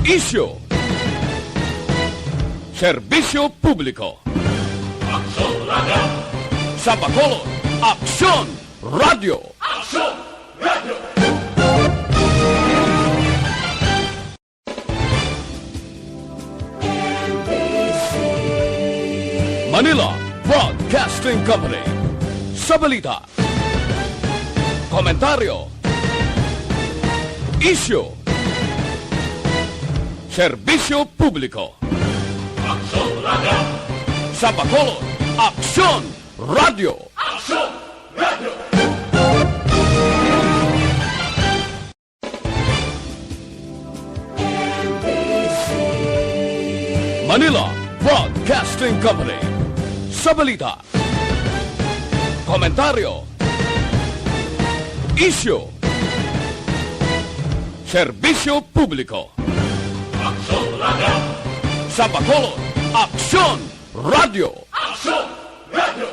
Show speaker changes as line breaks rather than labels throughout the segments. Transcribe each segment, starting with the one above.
Isyu, serbisyo publiko.
Aksyon Radio!
Sa Bacolod, Aksyon Radio.
Aksyon Radio!
Manila Broadcasting Company. Sa balita, komentaryo, isyu, serbisyo publiko.
Aksyon Radio!
Sa Bacolod, Aksyon Radio.
Aksyon Radio!
Manila Broadcasting Company. Sa balita, komentaryo, isyu, serbisyo publiko.
Aksyon Radio!
Sa Bacolod, Aksyon Radio.
Aksyon Radio!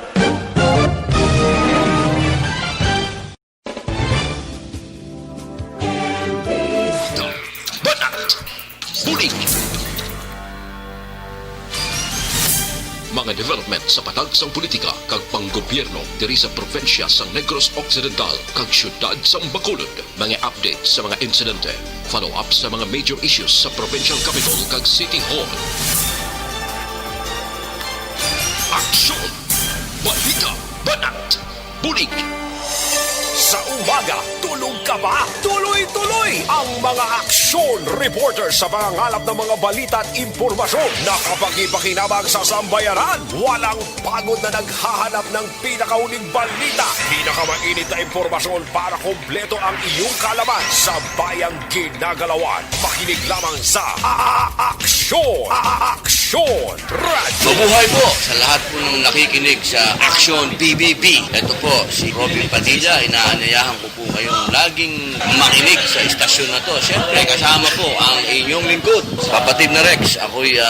Banat! Bulig! Mga development sa patagsang politika kag panggobyerno diri sa probinsya sang Negros Occidental kag syudad sang Bacolod. Mga update sa mga insidente, follow up sa mga major issues sa provincial capital kag City Hall. Aksyon! Balita! Banat! Bulig!
Sa umaga, tulog ka ba? Tuloy-tuloy ang mga aksyon reporter sa mga ngalap ng mga balita at impormasyon na kapag-ipakinabang sa sambayanan. Walang pagod na naghahanap ng pinakauling balita. Pinakamainit na impormasyon para kompleto ang iyong kalaman sa bayang ginagalawan. Makinig lamang sa Aksyon! Aksyon Radio!
Mabuhay po sa lahat po ng nakikinig sa Aksyon PBB. Ito po si Robin Padilla. Inaanayahan ko po kayong laging makinig sa istasyon na to. Siyempre kasama po ang inyong lingkod, kapatid na Rex. Ako'y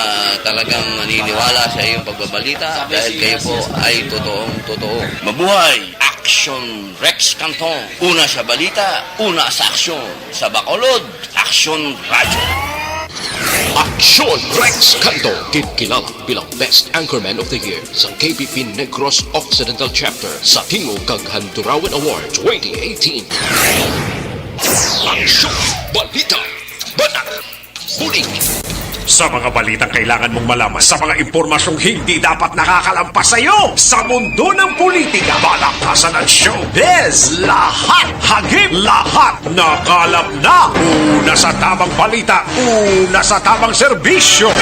talagang naniniwala sa iyong pagbabalita dahil kayo po ay totoong-totoo. Mabuhay! Aksyon Rex Canton. Una sa balita, una sa aksyon. Sa Bacolod, Aksyon Radio.
Aksyon Rex Canto, kilala bilang Best Anchorman of the Year sa KPP Negros Occidental Chapter sa Tingog kag Handurawan Award 2018. Aksyon! Balita! Banat! Bulig!
Sa mga balitang kailangan mong malaman, sa mga impormasyong hindi dapat nakakalampas sa iyo, sa mundo ng politika, balakasan at showbiz, lahat hagip, lahat nakalap na. Una sa tamang balita, una sa tamang serbisyo.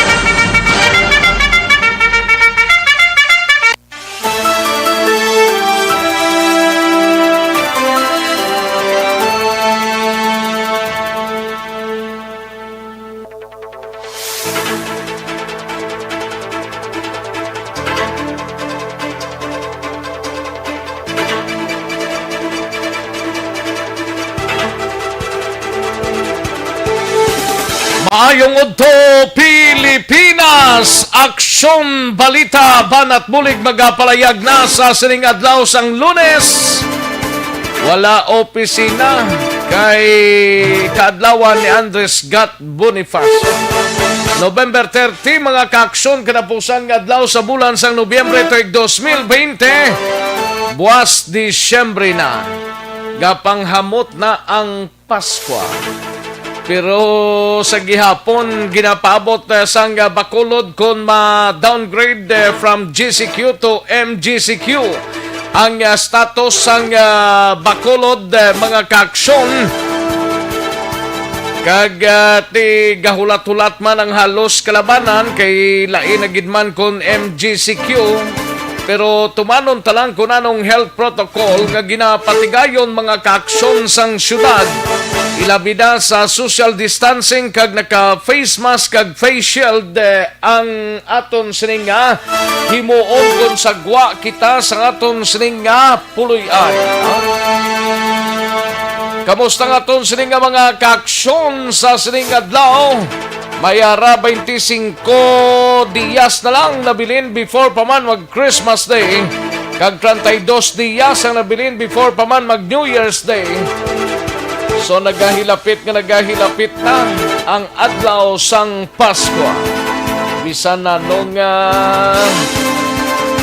Maayong udto Pilipinas, Aksyon Balita Banat Bulig magapalayag na sa sining adlaw sang Lunes. Wala opisina kay kaadlawan ni Andres Gat Bonifacio. November 30 mga kaaksyon kanapusan nga adlaw sa bulan sang Nobyembre tuig 2020. Buwas Disyembre na. Gapanghamot na ang Pasko. Pero sa gihapon, ginapabot sang Bacolod kung ma-downgrade from GCQ to MGCQ. Ang status sang Bacolod, mga kaaksyon, kag ti gahulat-hulat man ang halos kalabanan kay lain na gidman kung MGCQ. Pero tumanon talang kung anong health protocol nga ginapatigayon mga kaaksyon sang syudad. Ilabida sa social distancing kag naka-face mask kag face shield ang aton sininga himuon kon sagwa kita sa aton sininga puloy-an. Kamusta nga aton sininga mga kaaksyon sa sininga adlaw? Mayara 25 diyas na lang nabilin before pa man mag Christmas Day. Kag 32 diyas ang nabilin before pa man mag New Year's Day. So nagahilapit na ang adlaw sang Pasko. Bisan na nung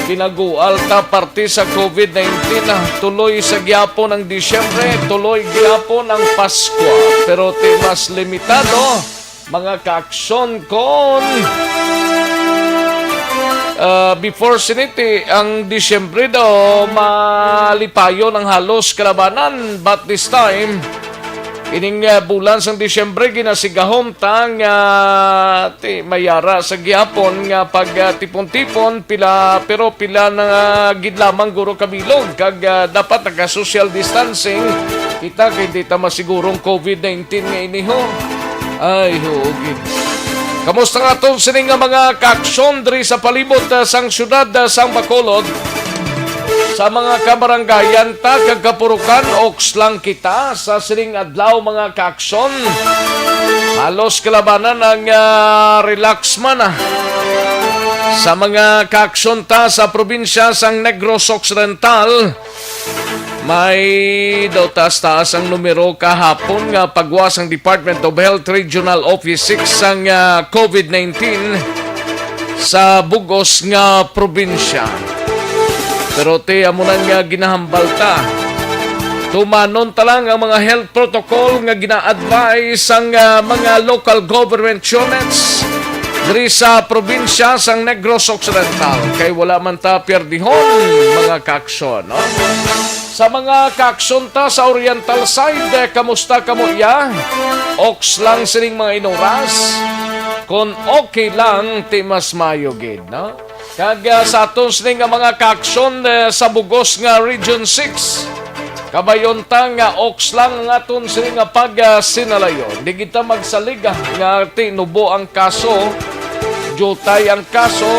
pinagual ta parte sa COVID-19 tuloy sa gyapon ng Disyembre, tuloy gyapon ang Pasko. Pero mas limitado mga kaaksyon kon before siniti ang Disyembre daw malipayo ng halos kalabanan, but this time ining bulan sang Disyembre ginasigahom tang mayara sa gihapon nga pag tipon-tipon pila na gid lamang guro kabilog kag dapat naka social distancing kita kay di ta masigurong COVID-19 nga iniho. Ay hugid. Kamusta nga itong sining nga mga kaaksyon diri sa palibot sang syudad sang Bacolod? Sa mga kabaranggayan ta kag kapurukan, oks lang kita sa sining adlaw mga kaaksyon. Halos kalabanan ang relax man Sa mga kaaksyon ta sa probinsya sang Negros Occidental, may daw taas ang numero kahapon nga pagwas ang Department of Health Regional Office 6 sang COVID-19 sa bugos nga probinsya. Pero amo nang nga ginahambal ta. Tumanon ta lang ang mga health protocol nga gina-advise ang mga local government units diri sa probinsya sang Negros Occidental. Kay wala man ta pierdihon mga kaaksyon, no? Sa mga kaaksyon ta sa Oriental side, kamusta kamo iya? Oks lang sining mga inuras. Kung okay lang, timas mayo gid, no? Kag sa aton sining mga kaaksyon sa bugos nga Region 6, kabayon ta nga oks lang ang aton sining nga pag-sinalayon. Di kita magsaliga nga tinubo ang kaso, jutay ang kaso,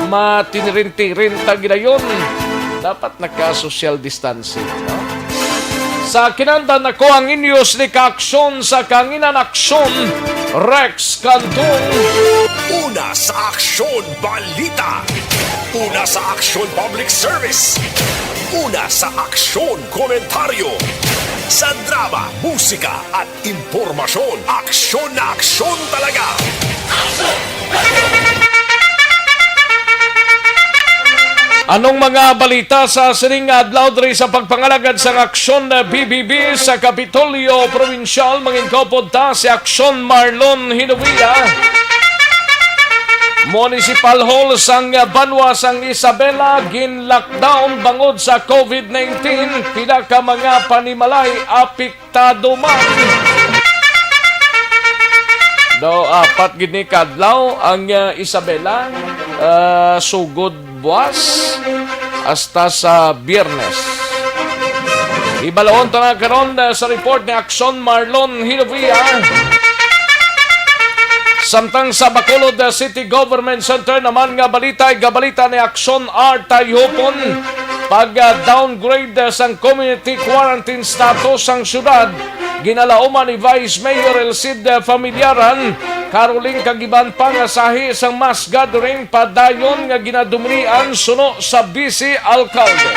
matinirin-tirin ta gidayon. Dapat naka-social distancing, no? Sa kinandan ako ang inyos ni kaaksyon sa Kanginan Aksyon, Rex Cantong.
Una sa aksyon balita. Una sa aksyon public service. Una sa aksyon komentaryo. Sa drama, musika at impormasyon, aksyon na aksyon talaga.
Anong mga balita sa sining adlaw diri sa pagpangalagad sa aksyon na BBB sa Kapitolyo Provincial? Mangingkopod ta si Aksyon Marlon Hinovia. Municipal Hall sang Banwa sang Isabela gin-lockdown bangod sa COVID-19. Pila ka mga panimalay apektado man. Apat gini kadlaw ang Isabela sugod buwas hasta sa Biyernes. Ibalaon na karon sa report ni Aksyon Marlon Hinovia. Samtang sa Bacolod City Government Center naman nga balita ay gabalita ni Aksyon R. Tayhopon pag-downgrade sang community quarantine status sang syudad. Ginalauman ni Vice Mayor Elcid Familiaran karoling kagiban pa nga sahi sang mass gathering padayon nga ginadumrian suno sa Vice Alcalde.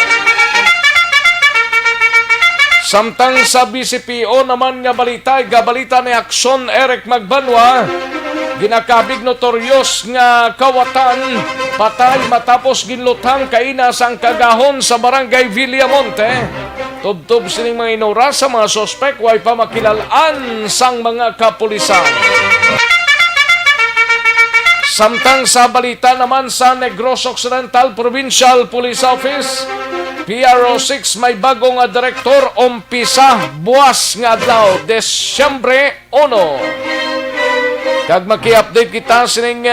Samtang sa BCPO naman nga balita ay gabalita ni Aksyon Eric Magbanwa. Ginakabig notoryos nga kawatan patay matapos ginlutang kaina sang kagahon sa barangay Villamonte. Tubtob sining mga inura sa mga sospek way pa makilalaan sang mga kapulisan. Samtang sa balita naman sa Negros Occidental Provincial Police Office, PRO6 may bagong direktor umpisa buwas nga adlaw Desyembre 1. Kag maki-update kita sining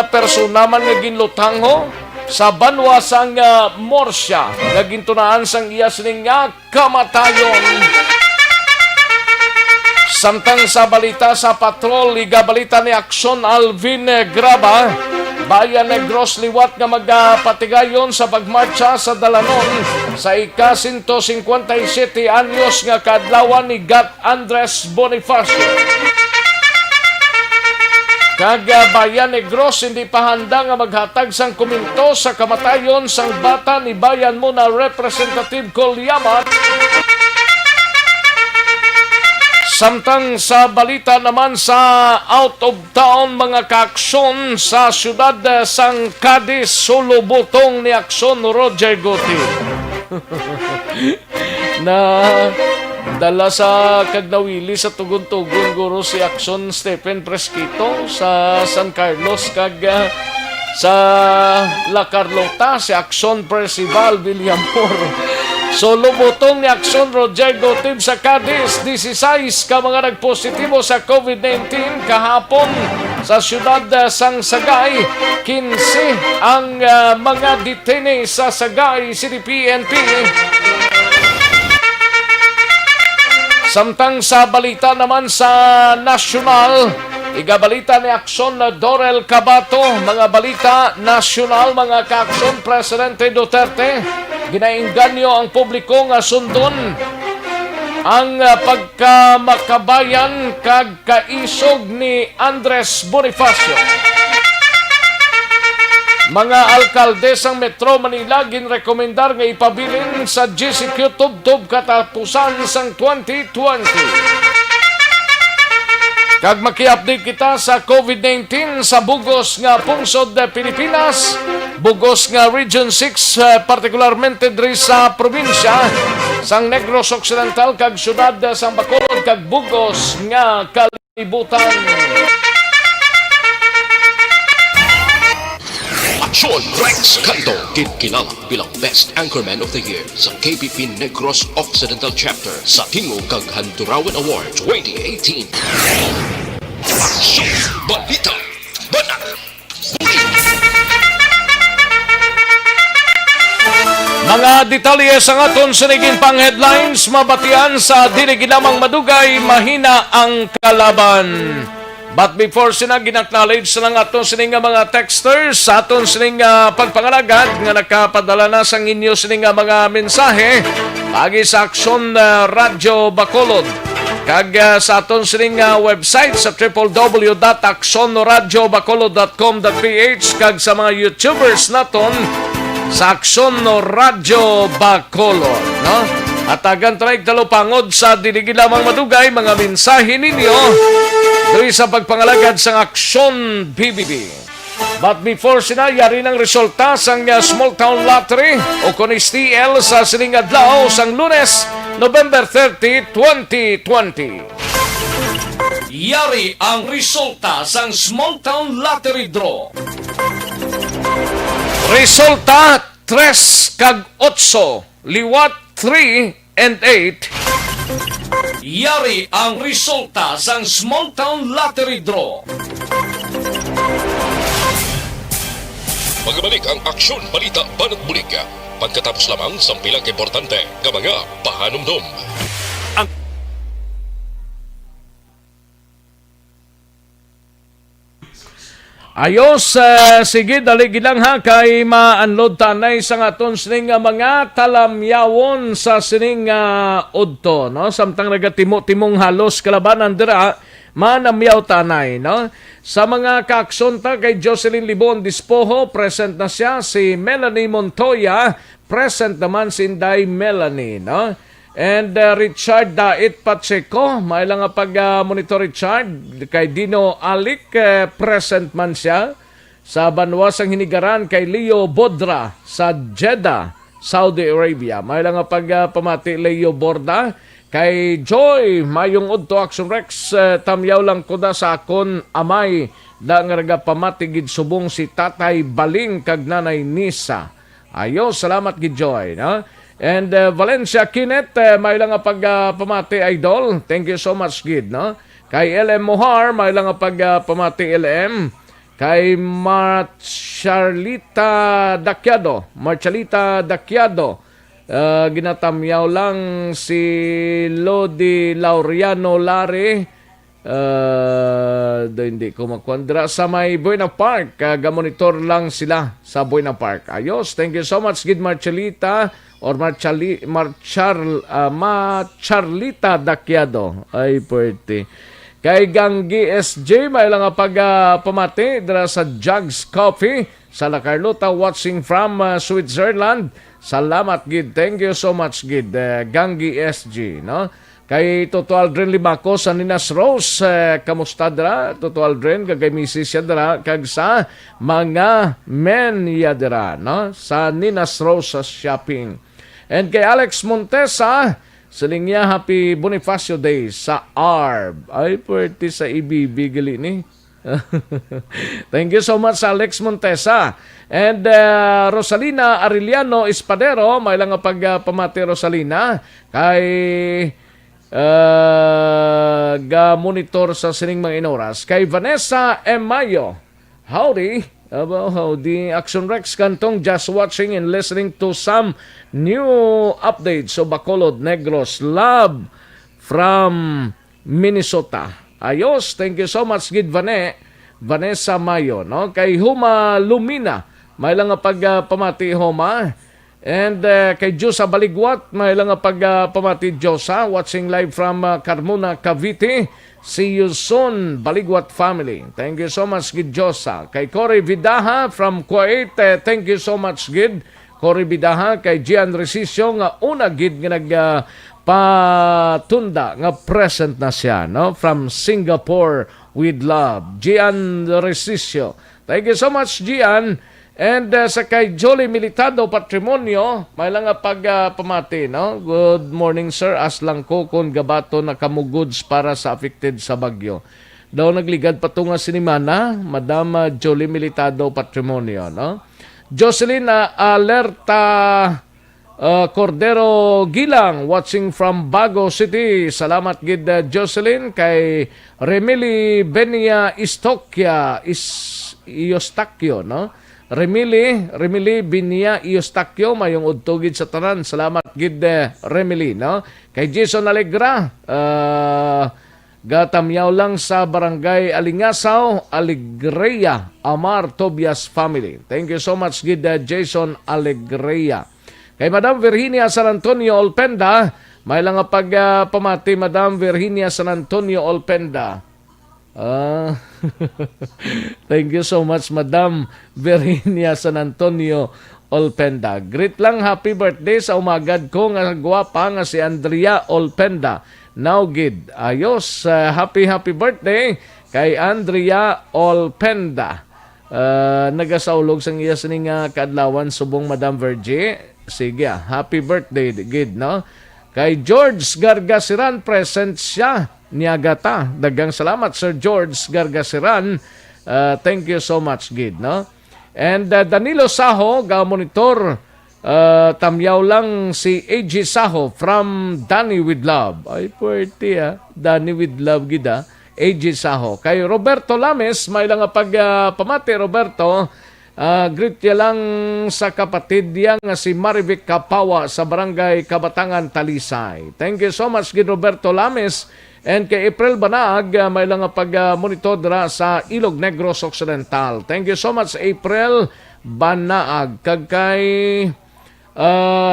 persona man nga ginlutang ho sa Banwa sang Morsya nga gintunaan sang iya sining kamatayon. Samtang sa balita sa patrol, igabalita ni Aksyon Alvin Graba, Bayan Negros liwat nga magpatigayon sa pagmarcha sa Dalanon sa ika-157 anyos nga kadlawan ni Gat Andres Bonifacio. Kag Bayan Negros hindi pa handa nga maghatag sang komento sa kamatayon sang bata ni bayan mo na Representative Col Yamat. Samtang sa balita naman sa out of town mga kaaksyon sa syudad sang Cadiz, sulubotong ni aksyon Roger Guti. Na dala sa kagnawili sa tugon-tugon guro si aksyon Stephen Fresquito sa San Carlos kag sa La Carlota si aksyon Percival Villamor. Solo botong ni aksyon Roger Gotib sa Cadiz, 16 ka mga nagpositibo sa COVID-19 kahapon sa syudad sang Sagay, 15 ang mga detene sa Sagay City PNP. Samtang sa balita naman sa nasyonal, igabalita ni aksyon na Dorel Cabato, mga balita nasyonal, mga kaaksyon Presidente Duterte, ginainganyo ang publiko nga sundon ang pagkamakabayan kag kaisog ni Andres Bonifacio. Mga alkalde sang Metro Manila ginrekomendar nga ipabilin sa GCQ tubtob katapusan sang 2020. Kag maki-update kita sa COVID-19 sa bugos nga pungsod Pilipinas, bugos nga Region 6, partikularmente diri sa probinsya sang Negros Occidental kag syudad sang Bacolod kag bugos nga kalibutan.
Aksyon Rex Canto, kinilala bilang Best Anchorman of the Year sa KBP Negros Occidental Chapter sa Tingog kag Handurawan Award 2018. Aksyon Balita Banat Bulig.
Mga detalye sa aton sa naging pang-headlines, mabatian sa dili ginamang madugay, mahina ang kalaban. But before sina ginaknowledge sa lang aton sining mga texters sa aton sining pagpangalagad nga nakapadala na sang inyo sining mga mensahe pagi sa Aksyon Radyo Bacolod kag sa aton sining website sa www.aksonradiobacolod.com.ph kag sa mga YouTubers naton sa Aksyon Radyo Bacolod, no? At agan tayo talupangod sa dinigi lamang madugay mga mensahe ninyo diri sa pagpangalagad sa Aksyon BBB. But before sinayari ng resulta sang Small Town Lottery o kunis TL sa sining adlaw sang Lunes, November 30, 2020. Yari ang resulta sang Small Town Lottery Draw. Resulta 3 kag 8, liwat 3 and 8. Yari ang resulta sang Small Town Lottery Draw.
Magbalik ang Aksyon Balita Banat Bulig pagkatapos lamang sa pilang importante nga mga pahanumdum.
Ayos, sige, dalig lang ha, kay ma-unload tanay sa aton sining mga talamyawon sa sining udto, no? Samtang nagatimo-timong halos kalabanan dira, manamyaw tanay, no? Sa mga kaaksonta kay Jocelyn Libon Dispoho, present na siya, si Melanie Montoya, present naman si Inday Melanie, no? And Richard Dait Pacheco, may lang pag-monitor Richard. Kay Dino Alik, present man siya. Sa Banwas ang hinigaran kay Leo Bodra sa Jeddah, Saudi Arabia. May lang pag-pamati Leo Borda. Kay Joy, mayong udto Action Rex, tamyaw lang ko da sa akon amay da nga pamatigid subong si Tatay Baling kag Nanay Nisa. Ayo, salamat gid Joy, no? And Valencia Kinet, may lang pamati idol. Thank you so much, Gid, no? Kay LM Mohar, may lang pamati LM. Kay Marchalita Daciado, ginatamyaw lang si Lodi Laureano Lare. Hindi ko makwandra sa may Buena Park. Gamonitor lang sila sa Buena Park. Ayos, thank you so much, Gid Marchalita or Marchalita Daciado. Ay, pwerte. Kay Ganggi SJ, may lang pamati dira sa Jugs Coffee sa La Carlota, watching from Switzerland. Salamat, Gid. Thank you so much, Gid. Ganggi SG, no? Kay Toto Aldrin Limaco sa Ninas Rose, kamusta dra? Toto Aldrin, kagay misis siya dra, kag sa mga men yadra, no? Sa Ninas Rose sa shopping. And kay Alex Montesa, siling niya Happy Bonifacio Day sa ARB. Ay, pwede sa ibibigili ni. Thank you so much, Alex Montesa. And Rosalina Arellano Espadero, may lang nga pagpamati Rosalina, kay ga-monitor sa sining mga inoras. Kay Vanessa M. Mayo, howdy, howdy, Action Rex kantong just watching and listening to some new updates so Bacolod, Negros, love from Minnesota. Ayos, thank you so much, Gid Vanessa Mayo, no? Kay Huma Lumina, may lang nga pagpamati Huma. And kay Josa Baligwat, may lang nga pagpamati Josa, watching live from Carmona, Cavite. See you soon, Baligwat family. Thank you so much, Gid Josa. Kay Cory Vidaha from Kuwait, thank you so much, Gid Cory Vidaha. Kay Gian Resisio, nga una, Gid, nga patunda nga present na siya, no? From Singapore with love, Gian Resisio. Thank you so much, Gian. And sa kay Jolie Militado Patrimonio, may lang nga pagpamati, no? Good morning, sir. Aslang ko kung gabato na kamugods para sa affected sa bagyo. Daw nagligad patunga sinimana, Madam Jolie Militado Patrimonio, no? Jocelyn Alerta Cordero Gilang, watching from Bago City. Salamat, Gid Jocelyn. Kay Remili Benia Iostakyo, no? Remili Benia Iostakyo, mayong udtugid sa tanan. Salamat, Gid Remili, no? Kay Jason Alegra, gatamyaw lang sa Barangay Alingasaw, Alegria, Amar Tobias family. Thank you so much, Gid Jason Alegria. Kay Madam Virginia San Antonio Olpenda, may lang nga pagpamati Madam Virginia San Antonio Olpenda. Thank you so much, Madam Virginia San Antonio Olpenda. Great lang, happy birthday sa umagad ko nga gwapa nga si Andrea Olpenda. Now, Gid, ayos, happy birthday kay Andrea Olpenda. Nagasaulog sang iya sining kaadlawan subong Madam Virgie. Sige, happy birthday, Gid, no? Kay George Gargasiran, present siya, Niagata. Dagang salamat, Sir George Gargasiran. Thank you so much, Gid, no? And Danilo Saho, ga-monitor, tamyaw lang si AG Saho from Danny with Love. Ay, pwede, Danny with Love, Gid, AG Saho. Kay Roberto Lames, may lang pagpamati, Roberto. Greet niya lang sa kapatid niya nga si Marivic Kapawa sa Barangay Kabatangan, Talisay. Thank you so much, Gid Roberto Lames. And kay April Banaag, may lang pag-monitor sa Ilog Negros Occidental. Thank you so much, April Banaag. Kag kay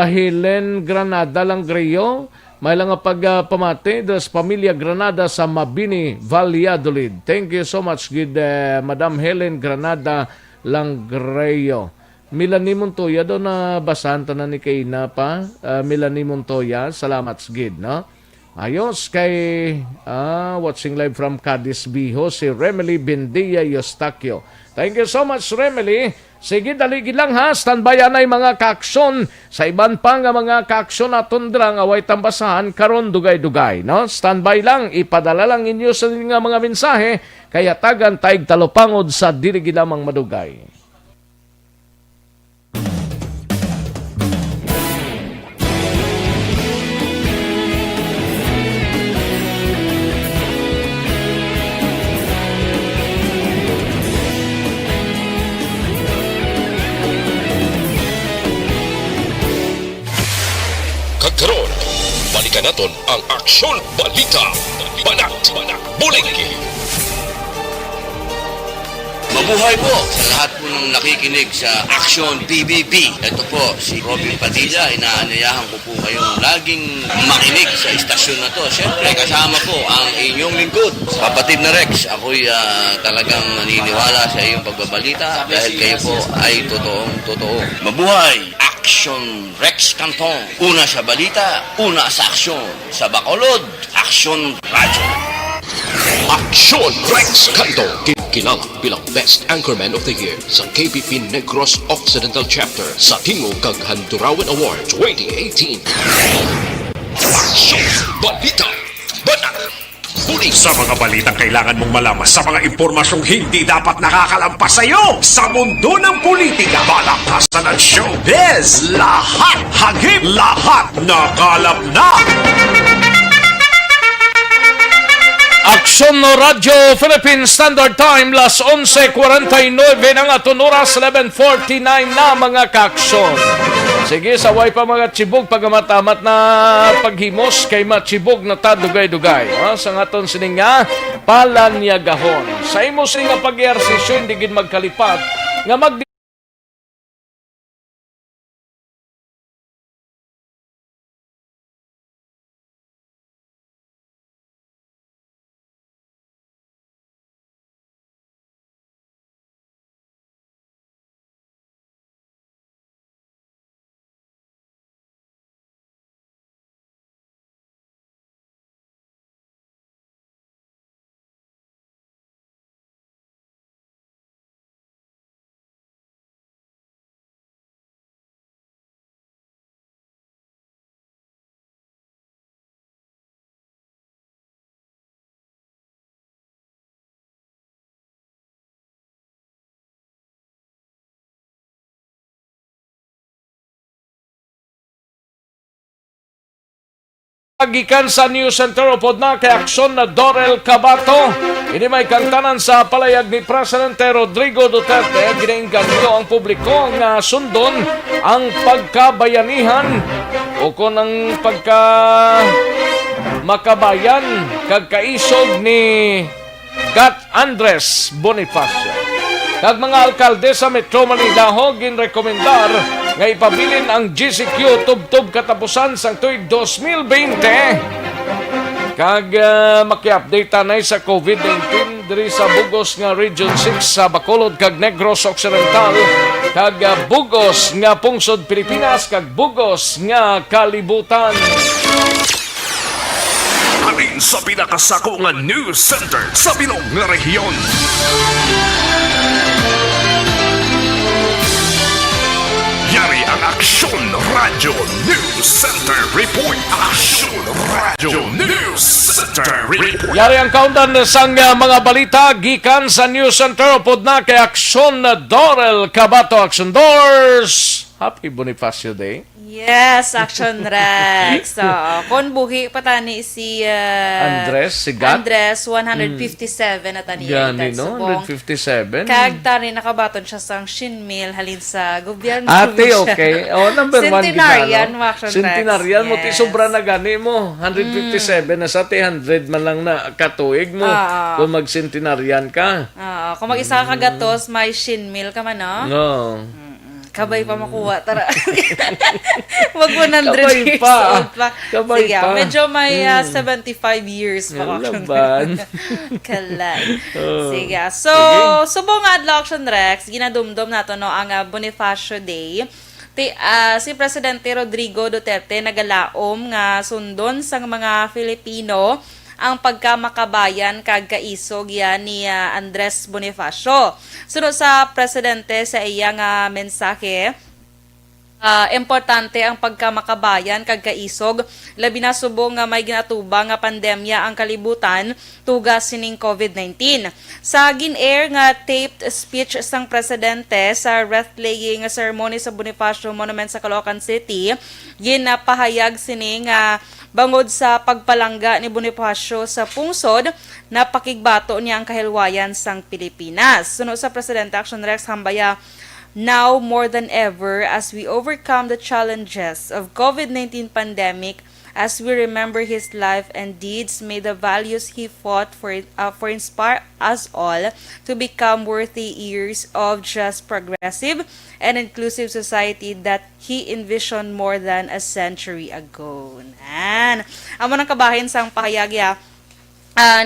Helen Granada Langreo, may lang pagpamati sa Pamilya Granada sa Mabini, Valladolid. Thank you so much, Gid Madam Helen Granada Langreo. Milani Montoya do na basahan na ni Kayna pa. Milani Montoya, salamat, Gid, no? Ayos, kay watching live from Cadiz Biho, si Remily Bendia Eustachio. Thank you so much, Remily. Sige, daligi lang ha. Standbyan ay mga kaaksyon sa iban pa nga mga kaaksyon na tundra nga way tambasahan karon dugay-dugay, no? Standby lang, ipadala lang inyo sa mga mensahe kaya tagan taig talopangod sa diligi lamang madugay.
Karon, balikan naton ang Aksyon Balita. Banat, Buligi.
Mabuhay po sa lahat po ng nakikinig sa Action PBB. Ito po si Robin Padilla. Inaanyayahan ko po kayong laging makinig sa istasyon na to. Siyempre, kasama po ang inyong lingkod. Kapatid na Rex, ako'y talagang naniniwala sa iyong pagbabalita dahil kayo po ay totoo. Mabuhay! Action Rex Canton. Una sa balita, una sa aksyon. Sa Bacolod, Action Radio.
Aksyon Rex Canto, kilala bilang Best Anchorman of the Year sa KBP Negros Occidental Chapter sa Tingog kag Handurawan Award 2018. Aksyon Balita Banat Bulig
Sa mga balitang kailangan mong malaman, sa mga impormasyong hindi dapat nakakalampas sa iyo, sa mundo ng politika, balakasan at showbiz, lahat hagip, lahat nakalap na.
Aksyon no Radyo Philippine Standard Time, las 11:49 ng aton oras, 11:49 na mga kaaksyon. Sige, saway pa mga chibog pagmatamat na paghimos kay machibog na tadugay-dugay. Sa ngaton sining nga palanyagahon. Sa imo sining nga pag-ehersisyo hindi gid magkalipat nga gikan sa News Center upod na kay aksyon na Dorel Cabato. Ini may kantanan sa palayag ni Presidente Rodrigo Duterte. Ginainggan niyo ang publiko nga sundon ang pagkabayanihan o kung ang pagka makabayan kag kaisog ni Gat Andres Bonifacio. Kag mga alkalde sa Metro Manila ginrekomendar nga ipabilin ang GCQ tub-tub katapusan sang tuig 2020. Kag maki-update tanay sa COVID-19 diri sa Bugos nga Region 6 sa Bacolod kag Negros Occidental, kag Bugos nga Pungsod Pilipinas kag Bugos nga Kalibutan.
Alin sa pinakasako nga news center sa bilog nga rehiyon. Yari ang Aksyon Radio News Center Report. Aksyon Radio News Center Report.
Yari ang countdown sang mga balita gikan sa News Center upod na kay aksyon na Dorel Cabato. Action Doors! Happy Bonifacio Day.
Yes, Action Rex. Kon buhi patani si
Andres, si Gat.
Andres, 157 na tani.
Gani, no? 157.
Kag tani nakabaton siya sang Shinmil halin sa gobyerno.
Ate, okay. Number 1
Centenarian, Action Rex.
Centenarian mo, ti
Yes.
sobra na gani mo. 157 na sa 100 man lang na katuig mo. Kung mag-centenarian ka.
Kung mag-isa ka gatos, may Shinmil ka man, no?
No.
Kabay pa makuha. Tara. Mag 100
Kabay
years
pa.
old pa.
Kabay
Sige,
pa.
medyo may 75 years pa.
Laban.
Kalay. Sige. So, subong adlaw Action Rex, ginadumdum nato no ang Bonifacio Day. Si Presidente Rodrigo Duterte nagalaom nga sundon sang mga Filipino ang pagkamakabayan kag kaisog yan ni Andres Bonifacio. Sunod sa presidente sa iyang mensahe, importante ang pagkamakabayan kag kaisog, labi na subong nga may ginatubang nga pandemya ang kalibutan tugas sining COVID-19. Sa gin-air nga taped speech sang presidente sa wreath-laying ceremony sa Bonifacio Monument sa Caloocan City, ginapahayag sining bangod sa pagpalangga ni Bonifacio sa pungsod, napakigbato niya ang kahilwayan sang Pilipinas. Sunod sa Presidente Action Rex Hambaya, now more than ever, as we overcome the challenges of COVID-19 pandemic, As we remember his life and deeds, may the values he fought for inspire us all to become worthy heirs of just, progressive, and inclusive society that he envisioned more than a century ago. Amo nang kabahin sang pahayag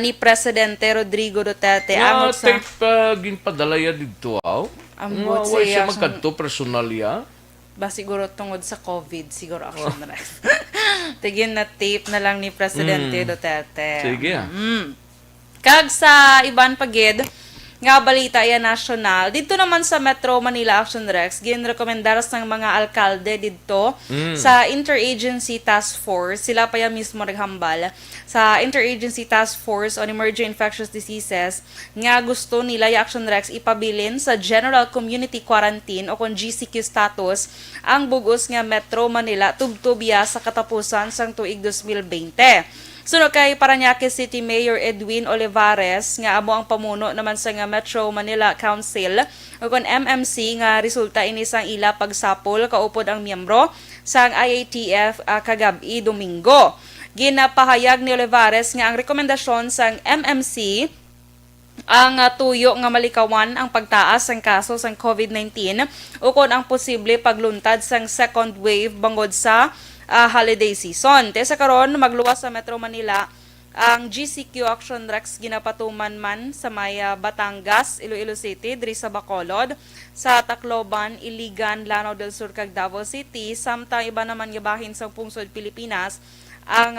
ni Presidente Rodrigo Duterte amot sa
ginpadalaya dito
ambot
siya
siya
magkadto personal ya.
ba siguro tungod sa COVID siguro action Rex. Tigin na tape na lang ni Presidente Duterte.
Sige.
Kag sa iban pagid nga balita ya nasyonal dito naman sa Metro Manila Action Rex ginrekomendar ng mga alkalde dito sa Interagency Task Force, sila pa ya mismo naghambal sa Interagency Task Force on Emerging Infectious Diseases nga gusto nila yung Action Rex ipabilin sa General Community Quarantine o kung GCQ status ang bugos nga Metro Manila tubtubya sa katapusan sang tuig 2020. Sunod kay Parañaque City Mayor Edwin Olivares nga amo ang pamuno naman sa nga Metro Manila Council o kon MMC nga resulta ini sang ila pagsapol kaupod ang miyembro sang IATF kagabi Domingo. Ginapahayag ni Olivares nga ang rekomendasyon sang MMC ang tuyo nga malikawan ang pagtaas sang kaso sang COVID-19 o kon ang posible pagluntad sang second wave bangod sa holiday season. Sa karon magluwas sa Metro Manila ang GCQ Action Rex ginapatuman man sa may Batangas, Iloilo City, diri sa Bacolod, sa Tacloban, Iligan, Lanao del Sur kag Davao City, samtang iba naman gibahin sa pungsod Pilipinas ang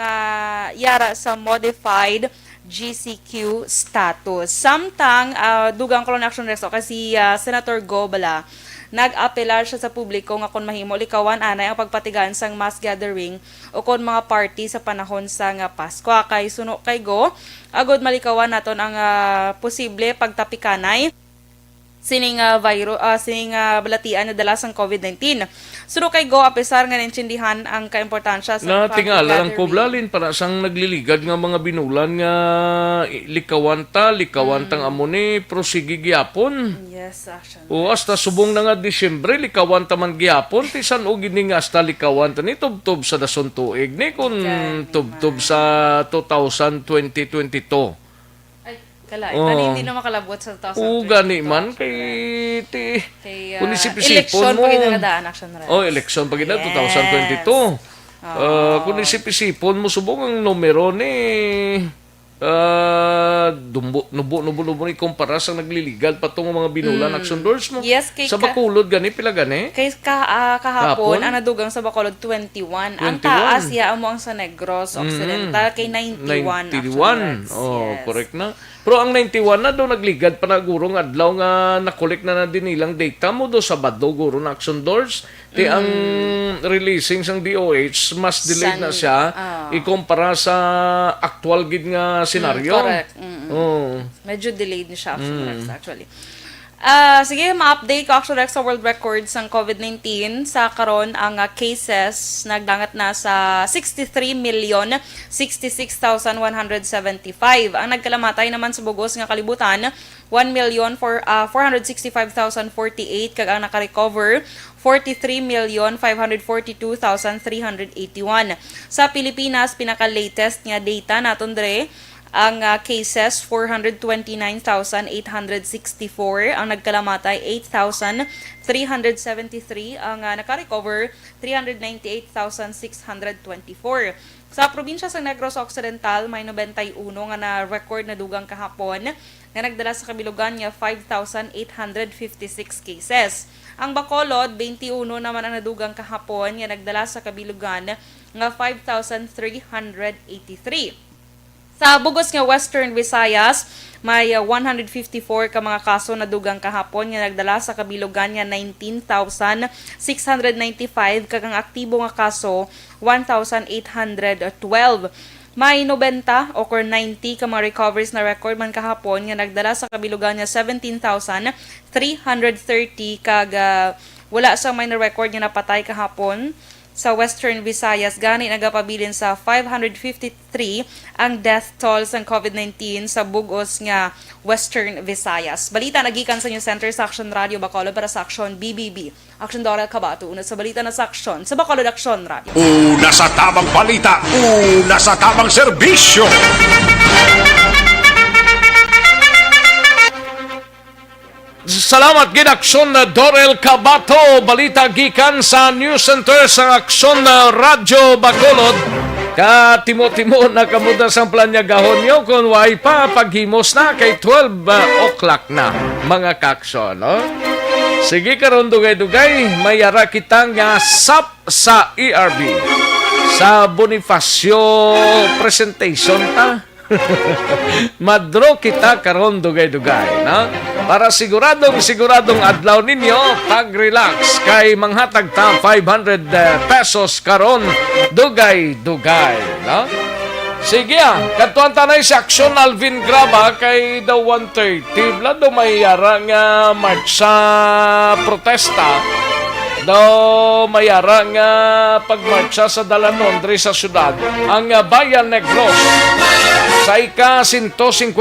yara sa modified GCQ status. Samtang dugang Colon Action Rex kasi Senator Gobala nag-apelar siya sa publiko nga kung mahimo likawan anay ang pagpatigaan sang mass gathering o kung mga party sa panahon sa nga Pasko. Kay suno kay go agod malikawan naton ang posible pagtapikanay sining balatian na dala sang COVID-19. Suno kay go apesar nga nintindihan ang kaimportansya sa
na tingala lang poblalin para sang nagliligad nga mga binulan nga likawantang amoni prosigi gyapon.
Yes, Action.
O hasta subong na nga Disyembre likawanta man gyapon ti san og gini nga hasta likawanta ni tubtob sa dason tuig ni kun tubtob sa 2022.
Kala, hindi na makalabot sa 2022.
O gani man kay kung isip-isipon mo.
Election pag inadaan, Action Rex.
Election pag inadaan, 2022. Kung isip-isipon mo, subong ang numero ni nubo ni kumpara sa nagliligad patong mga binulan action doors mo.
Yes,
sa Bacolod gani pila gani?
Kay kahapon ang nadugang sa Bacolod 21. Ang taas ya amo ang sa Negros Occidental kay 91.
Oh, yes. Correct na. Pero ang 91 na daw nagligad pa na guro nga adlaw nga nakolek na din ilang data mo do sa Sabado guro na action doors. Ti ang releasing sang DOH mas delayed na siya ikumpara sa actual gid nga senaryo.
Correct. Medyo delayed ni siya Action Rex actually. Sige, ma-update ko Action Rex sa world records ng COVID-19. Sa karon ang cases nagdangat na sa 63,066,175. Ang nagkalamatay naman sa bugos nga kalibutan 1,465,048 kag ang naka-recover 43,542,381. Sa Pilipinas pinaka-latest nga data naton dre ang cases 429,864, ang nagkalamatay 8,373, ang naka-recover 398,624. Sa probinsya sa Negros Occidental may 91 nga na-record na dugang kahapon nga nagdala sa kabilugan nga 5,856 cases. Ang Bacolod 21 naman ang nadugang kahapon nga nagdala sa kabilugan nga 5,383. Sa bugos nga Western Visayas, may 154 ka mga kaso na dugang kahapon nga nagdala sa kabilugan nga 19,695 kag ang aktibo nga kaso 1,812. May 90 o 90 ka mga recoveries na record man kahapon nga nagdala sa kabilugan nga 17,330 kag wala sa may na record nga napatay kahapon sa Western Visayas. Gani nagapabilin sa 553 ang death toll sa COVID-19 sa bugos nga Western Visayas. Balita nagikan sa News Center sa Action Radio Bacolod para sa Action BBB. Action Dora Kabato, una sa balita na sa Action sa Bacolod Action Radio.
Una sa tamang balita, una sa tamang serbisyo.
Salamat gid Aksyon na Dorel Cabato, balita gikan sa News Center sa Aksyon na Radyo Bacolod. Timo-timo na kamuda sang planyagahon nyo kung way pa paghimos na kay 12 o'clock na mga kaksyon, no? Sige karon dugay-dugay, mayara kita nga sap sa ERB sa Bonifacio presentation ta. Madro kita karon dugay-dugay, no? Para siguradong adlaw ninyo pag-relax kay manghatag ta 500 pesos karon dugay-dugay, no? Sige katuan tanay sa Aksyon Alvin Graba kay the 130 blado may yara nga march sa protesta daw mayara nga pagmarcha sa Dalanon diri sa syudad ang Bayan Negros sa ika-157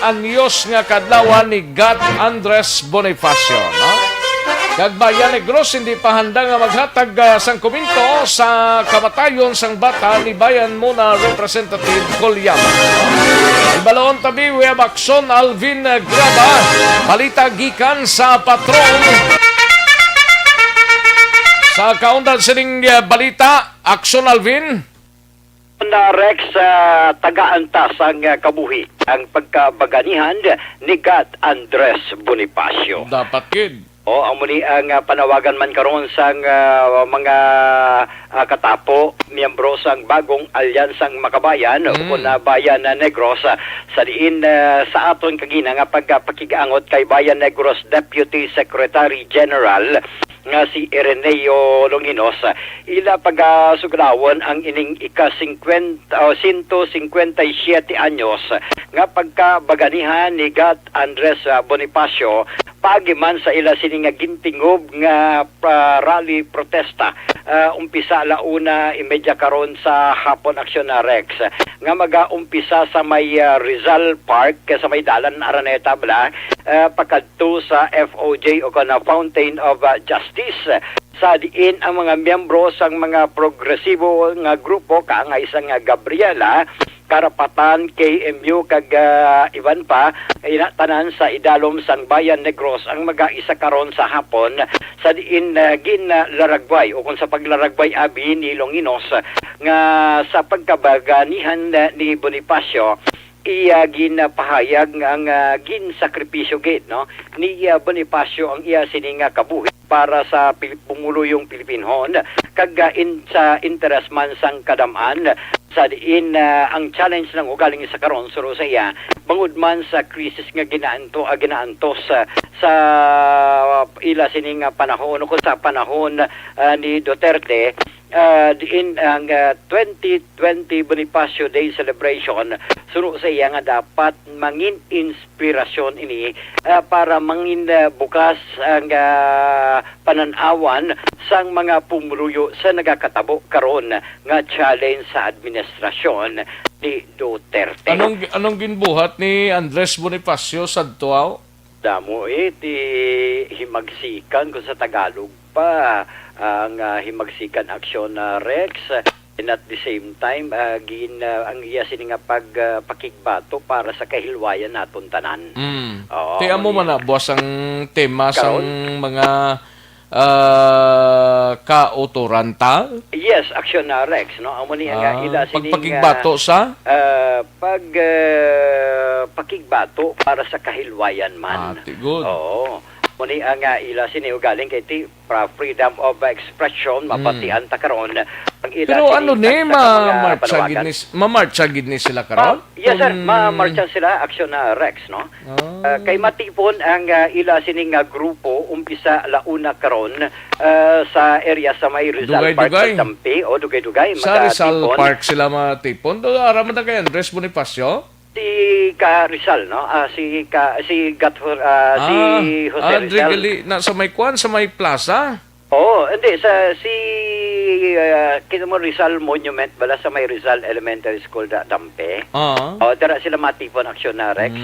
anyos nga kadlawan ni Gat Andres Bonifacio, no? Kag Bayan Negros hindi pa handa nga maghatag sang komento sa kamatayon sang bata ni Bayan Muna Representative Colyam. Ibalaon tabi we have Aksyon Alvin Graba, balita gikan sa patron. Sa kaundan sining balita, Aksyon Alvin.
Na Rex taga-antas ang kabuhi ang pagkabaganihan ni Gat Andres Bonifacio.
Dapat kid.
O ang muli ang panawagan man karon sang mga katapo, miyembro sang bagong alyansang makabayan o na Bayan Negros sa diin sa aton kagina nga pagpakigaangot kay Bayan Negros Deputy Secretary General nga si Ireneo Longinos, ila pagasuglawon ang ining ika-157 anyos nga pagkabaganihan ni Gat Andres Bonifacio pagiman sa ila sining gintingob nga rally protesta. Umpisa launa imedya karon sa hapon Aksyon na Rex nga maga-umpisa sa may Rizal Park sa may Dalan Araneta bla pakadto sa FOJ o kana Fountain of Justice. Sa diin ang mga miyembro sang mga progresibo nga grupo kaanga isang Gabriela Karapatan, KMU kag iban pa inatanan sa idalom sang Bayan Negros ang mag-isa karon sa hapon sa diin ginlaragway o kung sa paglaragway abi ni Longinos nga sa pagkabaganihan ni Bonifacio iya ginapahayag ang ginsakripisyo gid no ni Bonifacio ang iya sininga kabuhi para sa pumuluyong Pilipinhon kag sa interes man sang kadaman sa diin ang challenge ng ugaling sa karon suro sa iya bangod man sa krisis nga ginaantos sa ila sining panahon o sa panahon ni Duterte. Diin ang 2020 Bonifacio Day celebration suro sa iya nga dapat mangin inspirasyon ini para mangin bukas ang pananawan sang mga pumuluyo sa nagakatabo karon nga challenge sa administrasyon ni Duterte.
Anong ginbuhat ni Andres Bonifacio sa tuaw?
Damo ti himagsikan ko sa Tagalog pa ang himagsikan aksyon na Rex and at the same time ang iya sininga pagpakigbato para sa kahilwayan naton tanan.
Tiyan mo man na buwas ang tema sang mga kautoranta?
Yes, aksyon na Rex, no? Amo ni nga ila sining
pagpakigbato sa
pagpakigbato para sa kahilwayan man.
Good.
Oo. Muni ang ila sini galing kay ti freedom of expression mapatian ta karon.
Pero ano ni mamarcha gid ni sila karon?
Yes sir, mamarcha sila aksyon na Rex no. Kay matipon ang ila sining grupo umpisa launa karon sa area sa may Rizal Park sa Tampi o dugay-dugay
sa Rizal Park sila matipon. Do ara man kay Andres Bonifacio?
Si Rizal no si Jose
Rizal
Rizal
na sa may kwan sa may plaza.
Oh, hindi si kita mo Rizal Monument bala sa may Rizal Elementary School da Dampe. Dara sila matipon aksyon na Rex.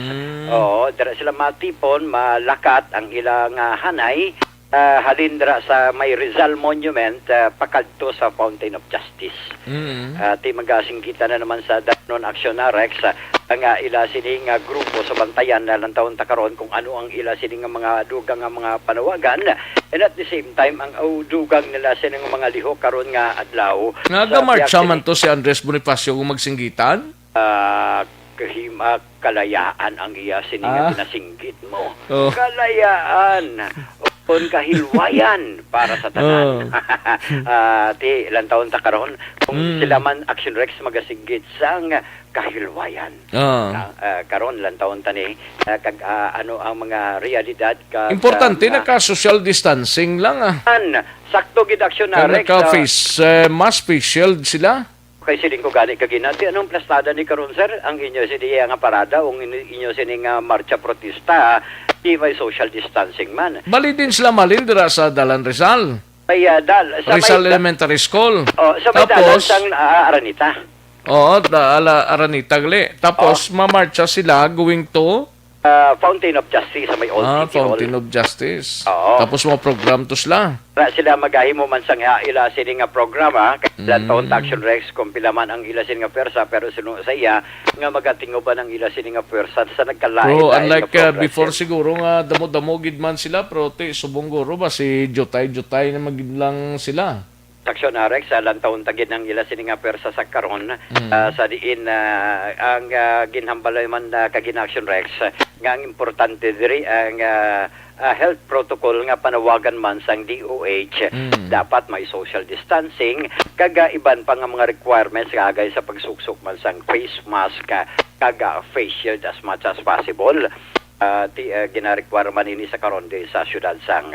Dara sila matipon malakat ang ilang hanay halin dara sa may Rizal Monument pakadto sa Fountain of Justice. Ti magasing kita na naman sa danon aksyon na Rex ang ila sining grupo sa bantayan na lang taon takaron kung ano ang ila sining mga dugang nga mga panawagan, and at the same time ang dugang nila sining mga liho karon nga adlaw.
Nagamarcha man to si Andres Bonifacio kung magsinggitan?
Kalayaan ang iya sining pinasinggit mo. Kalayaan on kahilwayan para sa tanan. Ti ilang taon ta karon kung sila man Action Rex magasinggit sang kahilwayan. Karon ilang taon tani kag ano ang mga realidad kag
importante naka-social distancing lang
sakto gid Action Rex.
Naka-face mask, face shield sila.
Kay siling ko gani kaginati anong plastada ni karon sir ang inyo siya nga parada ung inyo sining marcha protesta di may social distancing man.
Bali din sila malin dira sa Dalan Rizal.
Ay sa
Rizal Elementary School.
Sa may Tapos sang Aranita.
Aranita gali. Tapos mamarcha sila going to
Fountain of Justice sa may Old City Hall.
Fountain of Justice. Tapos mo program to sila.
Sila magahimo man sang ila sini nga programa kailan taon Action Rex kung pila man ang ila sini nga persa pero sino sa iya nga magatinguban ang ila sini nga persa sa nagkalain.
Unlike before siguro nga damo-damo gid man sila pero subong guro ba si Jutay na magidlang sila.
Action Rex lang taon tagid ang ila sini nga persa sa karon sa diin ang ginhambalay man kag Action Rex nga ang importante diri ang health protocol nga panawagan man sang DOH dapat may social distancing kag iban pa nga mga requirements kagay sa pagsuksok man sang face mask kag face shield as much as possible gina-require man ini sa karon sa syudad sang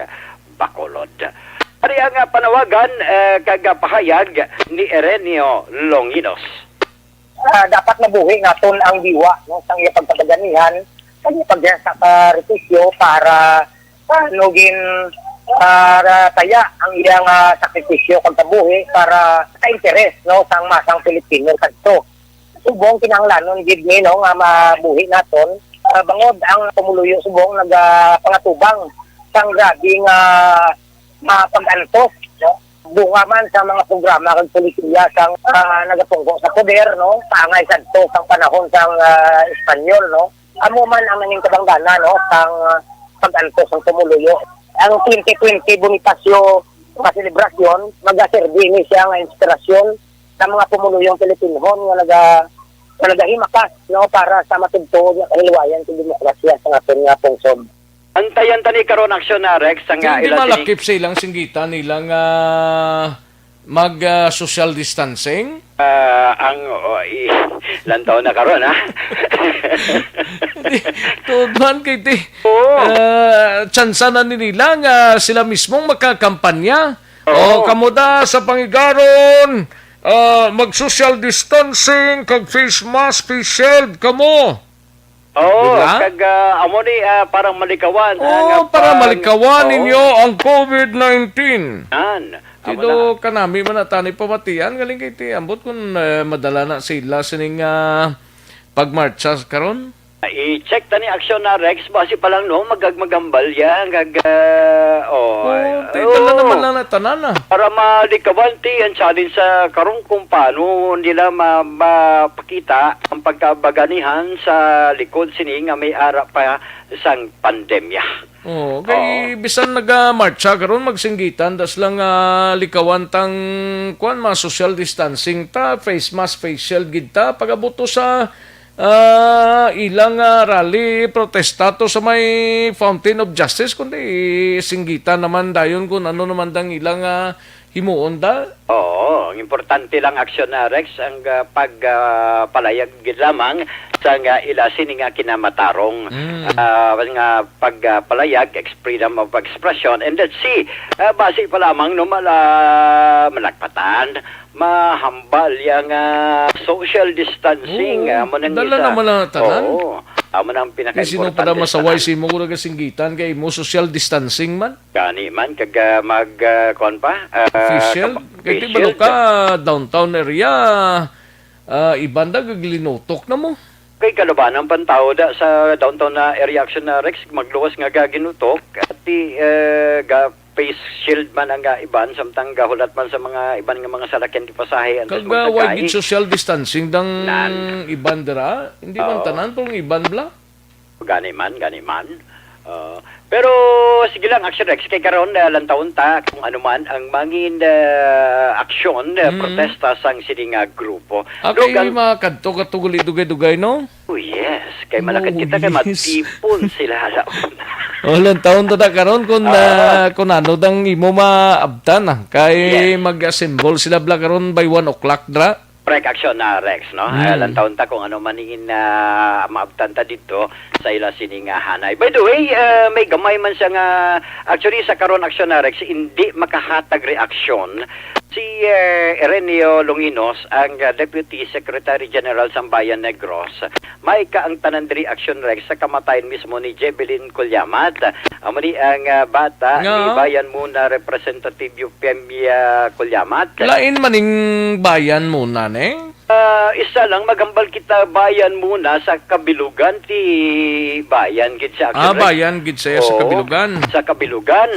Bacolod. Ari ang panawagan kag pahayag ni Erenio Longinos.
Dapat mabuhi naton ang diwa no sang iya pagpadaganihan kag pagsakrifisyo para nugin taya ang iyang sakripisyo kag tabuhi para sa interes no sang masang Pilipino kadto. Subong kinahanglanon gid ni no nga mabuhi naton bangod ang pumuluyo subong nagapangatubang sang grabing pag-antos no bunga man sa mga programa kag polisiya sang nagatunggo sa poder no paangay sadto sang panahon sang Espanyol no amo man ang maning kabanggana no sang pag-antos sang tumuluyo ang 2020 Bonifacio nga selebrasyon magaserbi ni siya nga inspirasyon sa mga pumuluyong Pilipinhon nga nagahimakas no para sa matudtod nga kahilwayan sa demokrasya sa aton nga pungsod.
Antayan tani karon Action Rex sang
hindi malakip sa ilang singgitan nilang mag social distancing.
Ang lantaw na karon
Tudman kay ti. Tsansa na nila nga sila mismong makakampanya. Kamuda sa pangigaron mag-social distancing kag face mask, face shield kamo.
Kag amo ni parang malikawan.
Para malikawan ninyo ang COVID-19. Ito kanami man natani pamatian galing kay ti ambot kun madala na sila sining pagmarcha karon.
I-check tani Action Rex basi pa lang no magagambal yan kag
tala naman lang na tanan
para malikawan ti ang challenge sa karong kung paano nila mapakita ang pagkabaganihan sa likod sini nga may ara pa sang pandemya.
Kay bisan nagamarcha karon magsinggitan das lang likawan tang kuan mga social distancing ta face mask, face shield gid ta pagabuto sa ilang rally protesta to sa may Fountain of Justice kundi singgitan naman dayon kung ano naman dang ilang himuon da.
Ang importante lang Action Rex ang pagpalayag gid lamang sa nga ila sini nga kinamatarong nga pagpalayag freedom of expression and let's see base pa lamang no malagpatan mahambal yang social distancing
dala naman lang tanan.
Amo na ang
Kay
pinaka-importante.
sino pa na masaway si mo kung nagasinggitan kay mo social distancing man?
Gani man, kag kon pa?
Official? Kay di ba ka downtown area, ibanda gaglinutok na mo.
Kay kalabanan pantao da sa downtown na area action na Rex, magluwas nga gaginutok at di face shield man ang iban, samtang gahulat man sa mga iban nga mga salakyan di pasahe.
Kag why gid social distancing dang iban dira? Hindi man tanan tong iban bla?
Gani man. Pero sige lang, Action Rex, kay karon lantawon ta kung ano man ang mangin aksyon, protesta sang sining grupo.
Okay, mga kadto katuguli dugay-dugay no?
Oh yes, kay malakad kita kay matipon sila halaon.
Walang taon ta karon kung ano dang imo maabtan kay mag-assemble sila bla karon by 1 o'clock dra.
Break action na Rex, no? Lantawon ta kung ano maningin maabtan ta dito sa ila sining hanay. By the way, may gamay man siya nga actually sa karon action na Rex hindi makahatag reaksyon si Ireneo Longinos, ang Deputy Secretary General sa Bayan Negros. May ang tanan diri action Rex sa kamatayan mismo ni Jebelyn Colyamat. Amani ang bata ni Bayan Muna Representative Eufemia Colyamat.
Lain maning Bayan Muna ne?
Isa lang magambal kita Bayan Muna sa kabilugan ti Bayan gid sa action.
Bayan gid sa kabilugan.
Sa kabilugan.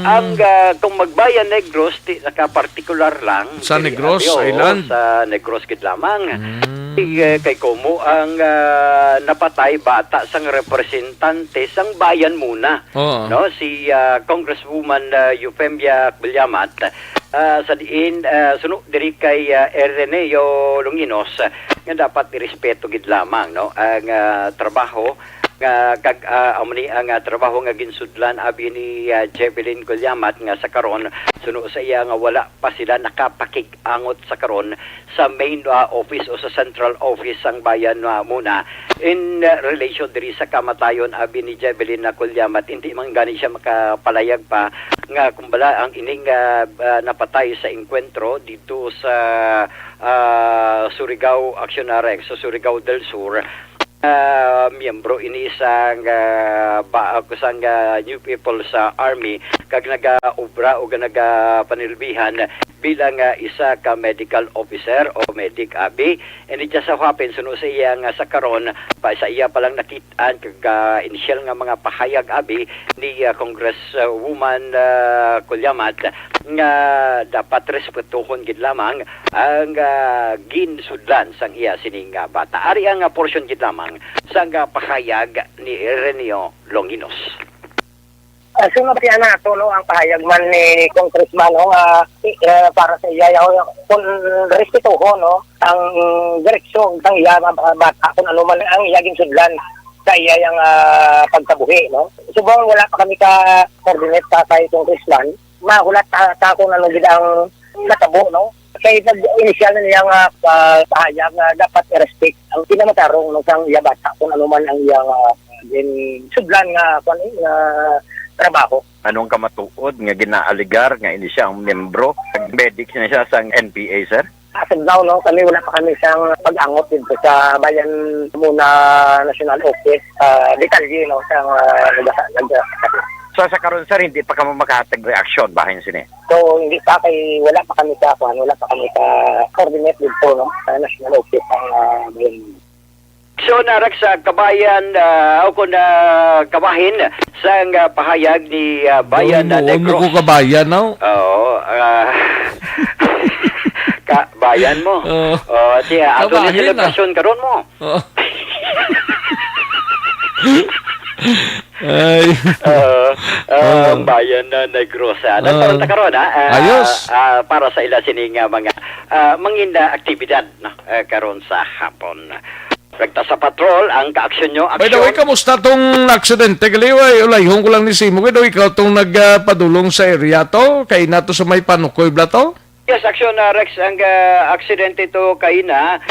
Ang kung magbayan Negros ti particular lang
sa Negros Island,
sa Negros gid lamang. Kay Como ang napatay bata sang representante sang Bayan Muna, no, si Congresswoman Eufemia Colyamat. Sa diin suno diri kay Ireneo Longinos nga dapat irespeto gid lamang, no, ang trabaho nga amni ang trabaho nga ginsudlan abi ni Jebelyn Colyamat nga sa karon suno sa iya nga wala pa sila nakapakig-angot sa karon sa main office o sa central office sang Bayan Muna in relation diri sa kamatayon abi ni Jebelyn Colyamat. Hindi man gani siya makapalayag pa nga kumbala ang ining napatay sa enkwentro dito sa Surigao Action Rex sa Surigao del Sur. Miyembro ini sang kusang New People sa Army kag naga-obra o naga-panilbihan bilang isa ka medical officer o medic abi. And it just so happens suno sa iya nga sa karon pa sa iya palang nakit-an kag initial nga mga pahayag abi ni Congresswoman Colyamat nga dapat respetuhon gid lamang ang ginsudlan sang iya sining bata. Ari ang portion gid lamang sang pahayag ni Ireneo Longinos.
Sunod siya na ito, no, ang pahayag man ni Congressman, no, para sa iya, kung respetuho, no, ang direksyon ng iya, bata, kung ano man ang iyaging sudlan sa iya yung pagtabuhi, no. Subong wala pa kami ka-coordinate sa kay Congressman, mahulat ta kung ano gid ang natabo, no. Kaya nag-initial na niyang pahayag na dapat i-respect ang pinamatarong ng sang iya bata, kung ano man ang iyang sudlan nga, trabaho.
Anong kamatuod nga ginaaligar nga ini siya ang membro medic na siya sa NPA, sir?
As of now, no, kami wala pa kami siyang pag-angot dito sa Bayan Muna National Office, detalye, no, sa
So sa karon, sir, hindi pa kami makahatag reaksyon bahin sini.
So hindi pa kay wala pa kami sa coordinate dito, no, sa National Office ang Bayan Muna.
So narak sa kabayan o kung kabahin sa pahayag ni Bayan Negros.
Ano ko kabayan, no?
Oo. Kabayan mo. Siya, ato ni celebration karon mo.
Ay.
Bayan Negros. Nagkaroon ta karon
ayos.
Para sa ila sining mga manginda aktibidad, no, karon sa hapon. Rekta sa patrol, ang ka-aksyon nyo,
By the way, kamusta tong aksidente? Kaliway, ulayhong ko lang ni Simo. Kaya ikaw tong nagpadulong sa area to? Kaya na to sa may panukoy bla to?
Yes, Action Rex, ang aksidente ito kaina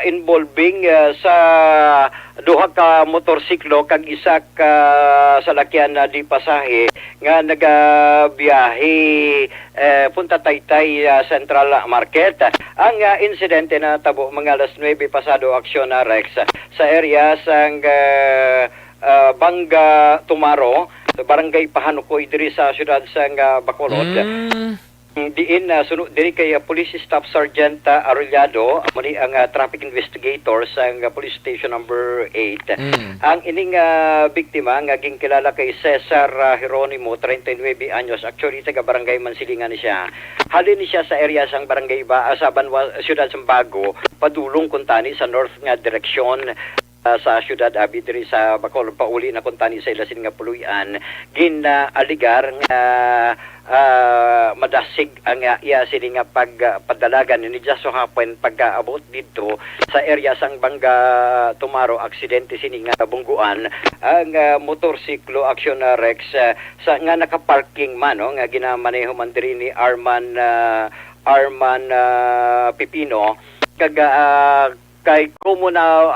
involving sa duha ka motorsiklo kag isa ka salakyan na di pasahe nga nagabiyahe punta Taytay Central Market. Ang insidente na tabo mga alas 9 pasado, Action Rex, sa area sang Bangga Tumaro, barangay Pahanukoy diri sa siyudad sang Bacolod. Diin sunod diri kay Police Staff Sergeant Arrollado, muli ang traffic investigator sa police station number 8. Ang ining biktima nga gingkilala kay Cesar Jeronimo, 39 anyos, actually taga barangay Mansilingan ni siya. Halin ni siya sa area sang barangay sa Banwa, siyudad sang Bago, padulong kuntani sa north nga direksyon sa siyudad diri sa Bacolod, pauli na kuntani sa ilasin nga puluyan, aligar nga madasig ang iya sini nga pagpadalagan ni just so happen pagkaabot dito sa area sang Bangga Tumaro, aksidente sini nga bungguan ang motorsiklo, Action Rex, sa nga nakaparking man nga ginamaneho man diri ni Arman Pipino kag kay kumo na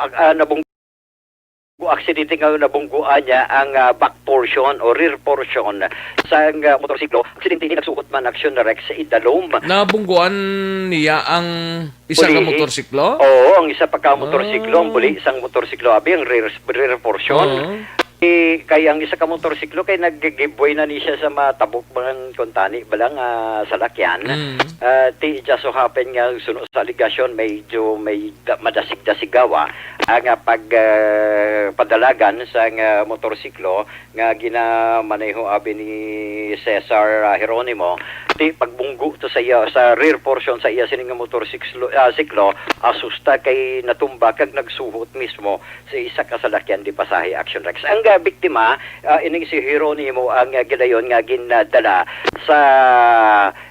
aksidente nga nabungguan niya ang back portion o rear portion sa motorsiklo. Aksidente ni nagsuot man, Action Rex, sa Idalom.
Nabungguan niya ang isa ka motorsiklo?
Oo, ang isa pa ka motorsiklo, ang buli isang motorsiklo abi ang rear portion. Kaya ang isa ka motorsiklo kay nag-giveaway na ni siya sa matabok man kontani balang salakyan. Ti just so happen nga sunod sa aligasyon medyo may madasig-dasigawa ang padalagan sa motorsiklo nga ginamaneho abi ni Cesar Jeronimo. Ti pagbunggo to sa iya sa rear portion sa iya sining motorsiklo asusta kay natumba kag nagsuhot mismo sa isa ka salakyan di pasahe, Action Rex. Ang biktima ining si Jeronimo ang gidayon nga ginadala sa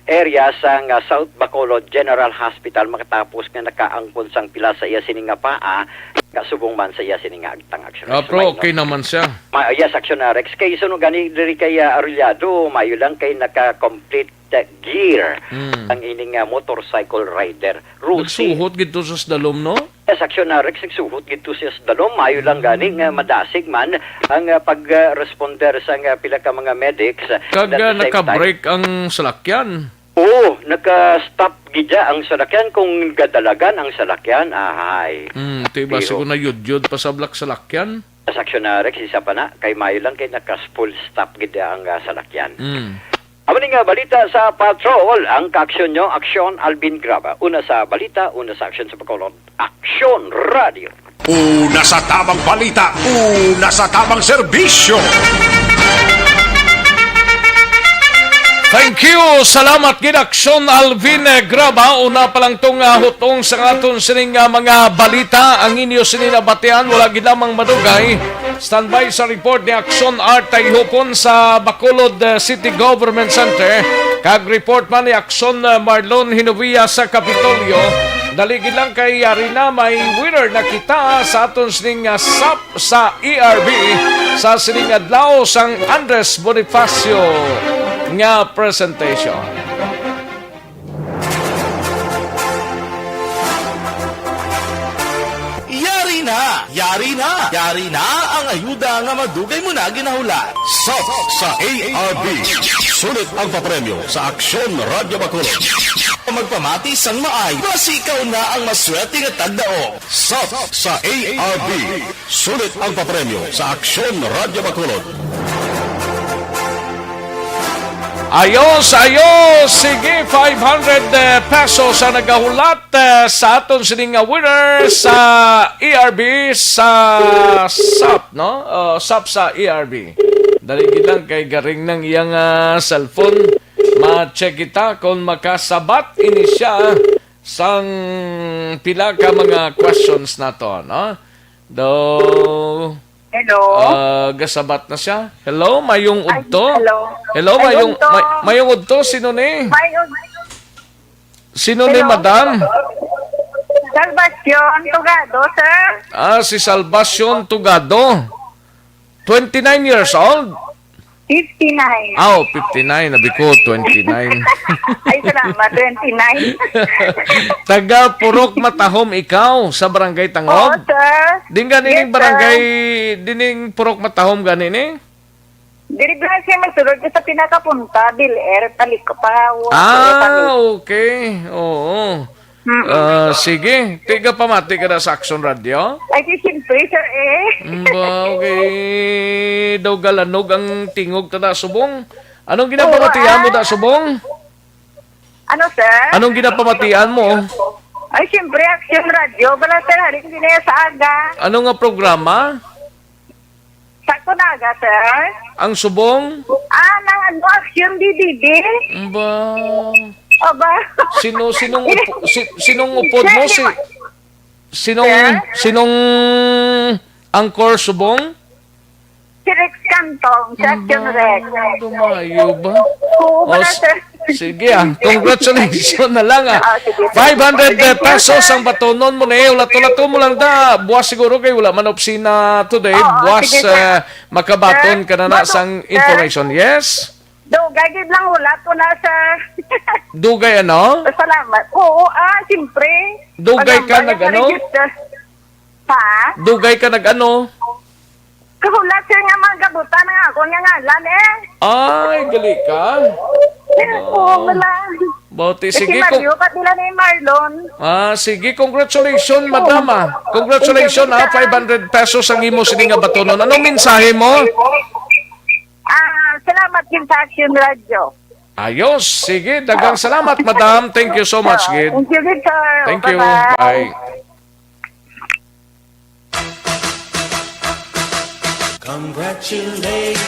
area sang South Bacolod General Hospital makatapos nga nakaangkon sang pila sa iya sining nga paa kasubong man sa iya sining nga agtang, Action Rex.
Pero okay naman siya.
Yes, Action Rex, kay suno gani diri kay Arrollado mayo lang kay naka-complete gear ang ining motorcycle rider.
Nagsuhot gito sa dalom, no?
Yes, Action Rex, nagsuhot gito sa dalom, mayo lang gani nga madasig man ang pag-responder sa pila ka mga medics.
Kag naka-break ang salakyan.
Oo, naka-stop gidya ang salakyan kung gadalagan ang salakyan. Ahay.
Tiba siguro na yud pa sa black salakyan.
Sa Action Rex, isa pa na, kay mayo lang kay naka-full stop gidya ang salakyan. Amani nga balita sa patrol, ang ka-aksyon nyo, Aksyon Alvin Graba. Una sa balita, una sa aksyon sa Bacolod, Aksyon Radio.
Una sa tamang balita, una sa tamang serbisyo.
Thank you. Salamat gid Aksyon Alvin Graba. Una pa lang tong hutong sa aton sining mga balita. Ang inyo sini nabatian, wala gid lamang madugay. Standby sa report ni Aksyon Art Tayhupon sa Bacolod City Government Center. Kag report man ni Aksyon Marlon Hinovia sa Kapitolyo. Daligid lang kay Arina may winner na kita sa aton sining SAP sa ERB sa sining adlaw sang Andres Bonifacio nga presentation.
Yari na ang ayuda nga madugay mo na ginahulat.
SAP sa ARB. Sulit ang papremyo sa Aksyon Radio Bacolod.
Magpamati sang maay, masikaw na ang maswerte nga tagdaog.
SAP sa ARB. Sulit ang papremyo sa Aksyon Radio Bacolod.
Ayos! Sige, 500 pesos ang nagahulat sa aton sining winner sa ERB sa SAP, no? SAP sa ERB. Daligid lang kay garing ng iyang cellphone. Ma-check kita kung makasabat ini siya sang pila ka mga questions na to, no?
Hello.
Gasabat na siya. Hello, mayong udto.
Hello,
mayong udto. Sino ni? Sino ni,
Hello.
madam?
Salvacion Tugado, sir.
Si Salvacion Tugado. 29 years old.
59.
Oh, 59. Nabi ko, 29.
Ay, salamat. 29.
Taga Purok Matahom ikaw sa Barangay
Oo,
Tangob?
sir.
Din ganining
Yes,
barangay, dining Purok Matahom ganini?
Diri ba siya magsulod ko sa pinakapunta, Bill-Air, Talikapaw.
Okay. Oo. Sige. Tiga pamati ka na sa Action Radio?
Ay, siyempre, sir,
Okay. Daw galanog ang tingog ta na subong. Anong ginapamatian mo da subong?
Ano, sir?
Anong ginapamatian mo?
Ay, siyempre, Action Radio. Bala, sir, haling din na sa aga.
Ano nga programa?
Sa Kunaga, sir.
Ang subong?
Nang ano, Action DDD.
Ba,
Aba.
sinong upod mo sinong anchor subong?
Si Rex Cantong, sa Action Rex.
Dumayo ba?
Oo, bala, sir.
Sige congratulations na lang
Sige, sir.
500 pesos ang batonon mo na ulato-lato mo lang da. Buwas siguro kayo wala man opsina today. Buwas
sige, sir.
makabaton ka na sang information. Yes?
Dugay, gid lang wala ko na, sir.
Dugay ano?
Salamat. Oo, siyempre.
Dugay ka nag-ano?
Pa?
Dugay ka nag-ano?
Kahulat, sir, nga mga gabutan nga ako nga ngalan,
Ay, gali ka.
Oo, wala.
Bauti,
Si
sige.
Mario, pati lang ni Marlon.
Sige, congratulations, madama. Congratulations, 500 pesos ang imo sini nga batonon. Anong mensahe mo?
Salamat din sa Action Radio.
Ayos, sige, dagang salamat, madam. Thank you so much, Gid.
Thank you, good, sir.
Thank you.
Bye-bye.
Bye.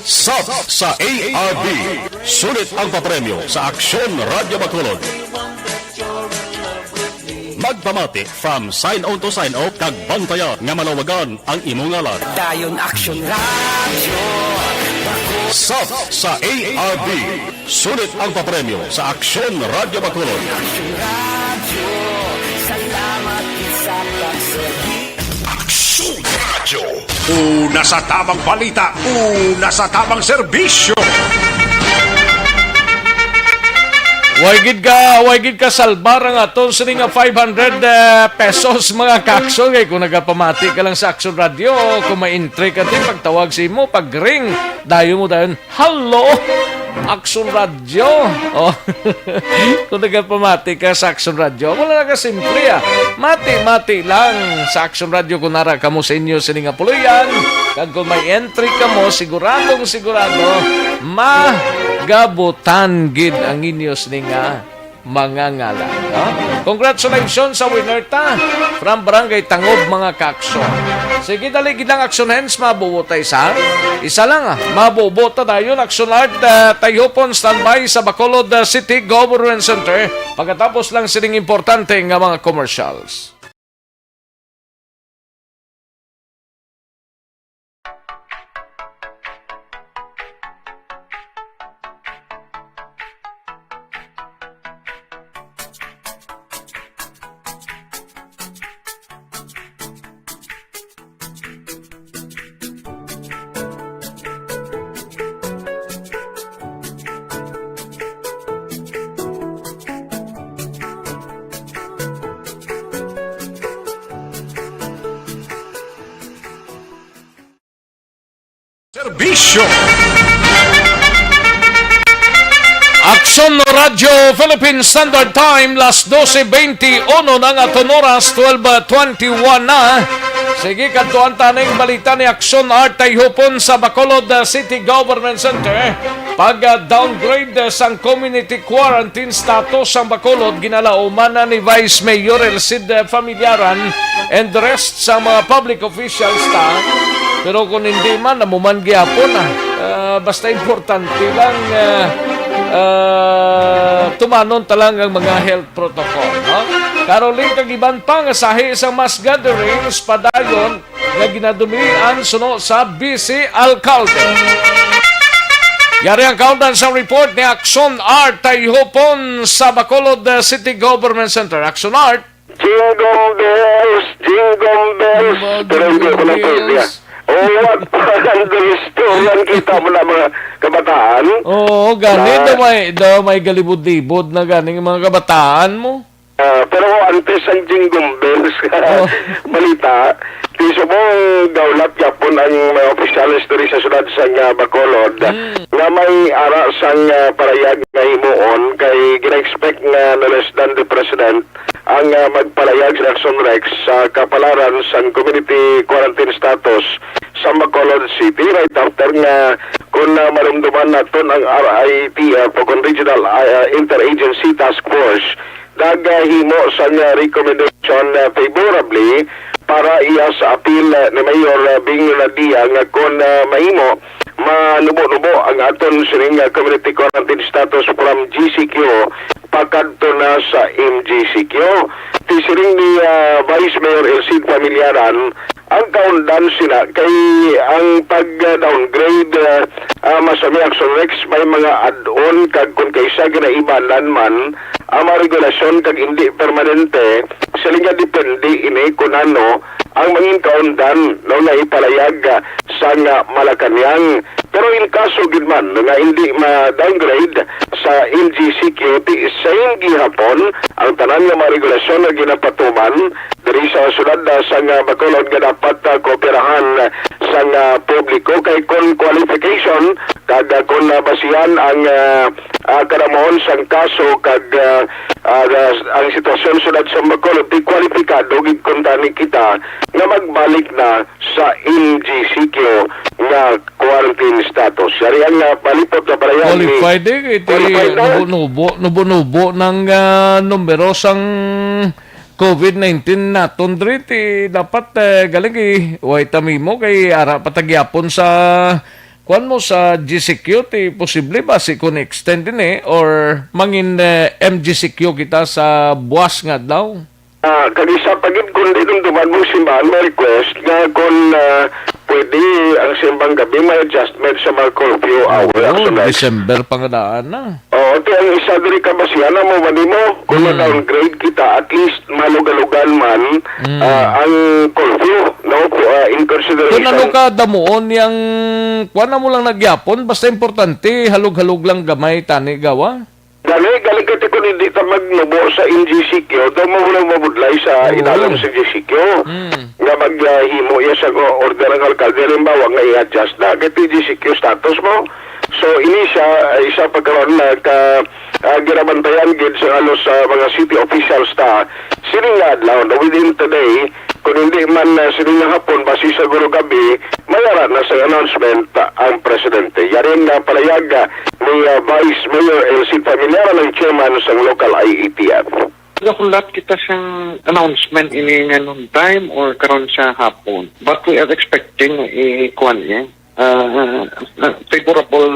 Sub sa ARB. Sulit ang papremyo sa Aksyon Radio Bacolod. Magpamati from sign on to sign off kag bantayan nga malawagan ang imong ngalan.
Dayon Action Radio.
Sub sa ARB. Sulit ang papremyo sa Aksyon Radio Bacolod.
Salamat sa pagsagi.
Aksyon Radio. Una sa tamang balita, una sa tamang serbisyo.
Way gid ka salbar ang aton sa nga 500 pesos mga kakso kay kung nagapamati ka lang sa Action Radio kung ma-entry ka din pagtawag sa imo pag ring dayo mo dayon hello Action Radio. Kung nagapamati ka sa Action Radio, wala na ka simple mati lang sa Action Radio kung nara ka mo sa inyo sa nga puluyan. Kag kung may entry ka mo, sigurado magabutan gid ang inyo nga mga ngalan. No? Congratulations sa winner ta from Barangay Tangob mga kakso. Sige, dali gid lang Action Hands, mabubuta isa lang mabubuta dayon Action Art tayo pon standby sa Bacolod City Government Center pagkatapos lang sining importante nga mga commercials.
Serbisyo.
Action Radio Philippine Standard Time las 12:21 ng aton oras 12:21 na. Sige, kantuan taning balita ni Action Art Tayhupon sa Bacolod City Government Center. Pag-downgrade sang community quarantine status ang Bacolod, ginalauman na ni Vice Mayor Elcid Familiaran and the rest sa mga public officials ta. Pero kung hindi man, namuman gyapon basta importante lang tumanon talang ang mga health protocol. No? Caroline kagiban pa nga sahi isang mass gatherings padayon nga ginadumian suno sa BC Alcalde. Yari ang countdown sa report ni Action Art Tayhupon sa Bacolod City Government Center. Action Art.
Jingle bells, pero hindi ko na pwede. what the historian kita mo na mga kabataan.
Oo, gani. Daw may galibod-libod na ganing mga kabataan mo.
Pero antes ang jingle bells balita, piso mo gaulat yapon ang mga opisyalis diri sa syudad sa Bacolod nga may ara sang parayag nga himuon kay gina-expect nga no less than the president ang magpalayag sa Action Rex sa kapalaran sang community quarantine status sa Bacolod City right after nga kung marumduman naton ang RITF o Regional Interagency Task Force naghimo sa recommendation favorably para iya sa appeal ni Mayor Bing Ladia nga kung mahimo manubo-nubo ang aton sining community quarantine status from GCQ pakadto na sa MGCQ. Tisiring ni Vice Mayor Elcid Familiaran ang kaundan sila kay ang pag-downgrade masami Action Rex may mga add-on kag kung kaysa ginaibanan man ang mga regulasyon kag hindi permanente sila nga depende ini kung ano ang mangin kaundan no nga ipalayag sa Malacañang. Pero in kaso gid man nga hindi ma-downgrade sa NGCQ same gihapon ang tanan nga mga regulasyon na ginapatuman diri sa syudad sa Bacolod nga dapat kooperahan sa publiko kay kon qualification kag kon basihan ang karamahon sang kaso kag ang sitwasyon syudad sa Bacolod di kwalipikado gid kun tani kita nga magbalik na sa NGCQ nga quarantine status. Yari ang palipot na parayag
qualified iti nubo-nubo ng numerosang COVID-19 naton diri dapat galing way tamimo kay ara patagyapon sa kuan mo sa GCQ ti posible ba si kun extend din or mangin MGCQ kita sa buwas nga daw.
Kani sa pagid kun ditong duman mo simbahan may request nga kun pwede ang simbang gabi may adjustment sa mga curfew hour.
December pangadaan na.
Ito ang isa diri ka basihan mo manimo kung downgrade kita at least malugalugan man ang curfew no in consideration.
Kung ano ka damuon yang kuan na mo lang nagyapon basta importante halog-halog lang gamay tani gawa.
Gali kati kung hindi ta magnubo sa NGCQ, daw mo lang mabudlay sa inalam sa GCQ. Nga maghimo iya sa order ng alkalde, limbawa nga i-adjust na kati GCQ status mo. So ini isa pagkaroon na ginabantayan gid sa halos sa mga city officials ta sining adlaw na within today kung hindi man sining hapon basi sa guro gabi mayara na sa announcement ang presidente. Yarin na palayag ni Vice Mayor Elcid Familiaran ng chairman sa local IETF.
Nakulat kita siyang announcement ini nga noon time or karon sa hapon. But we are expecting kuan favorable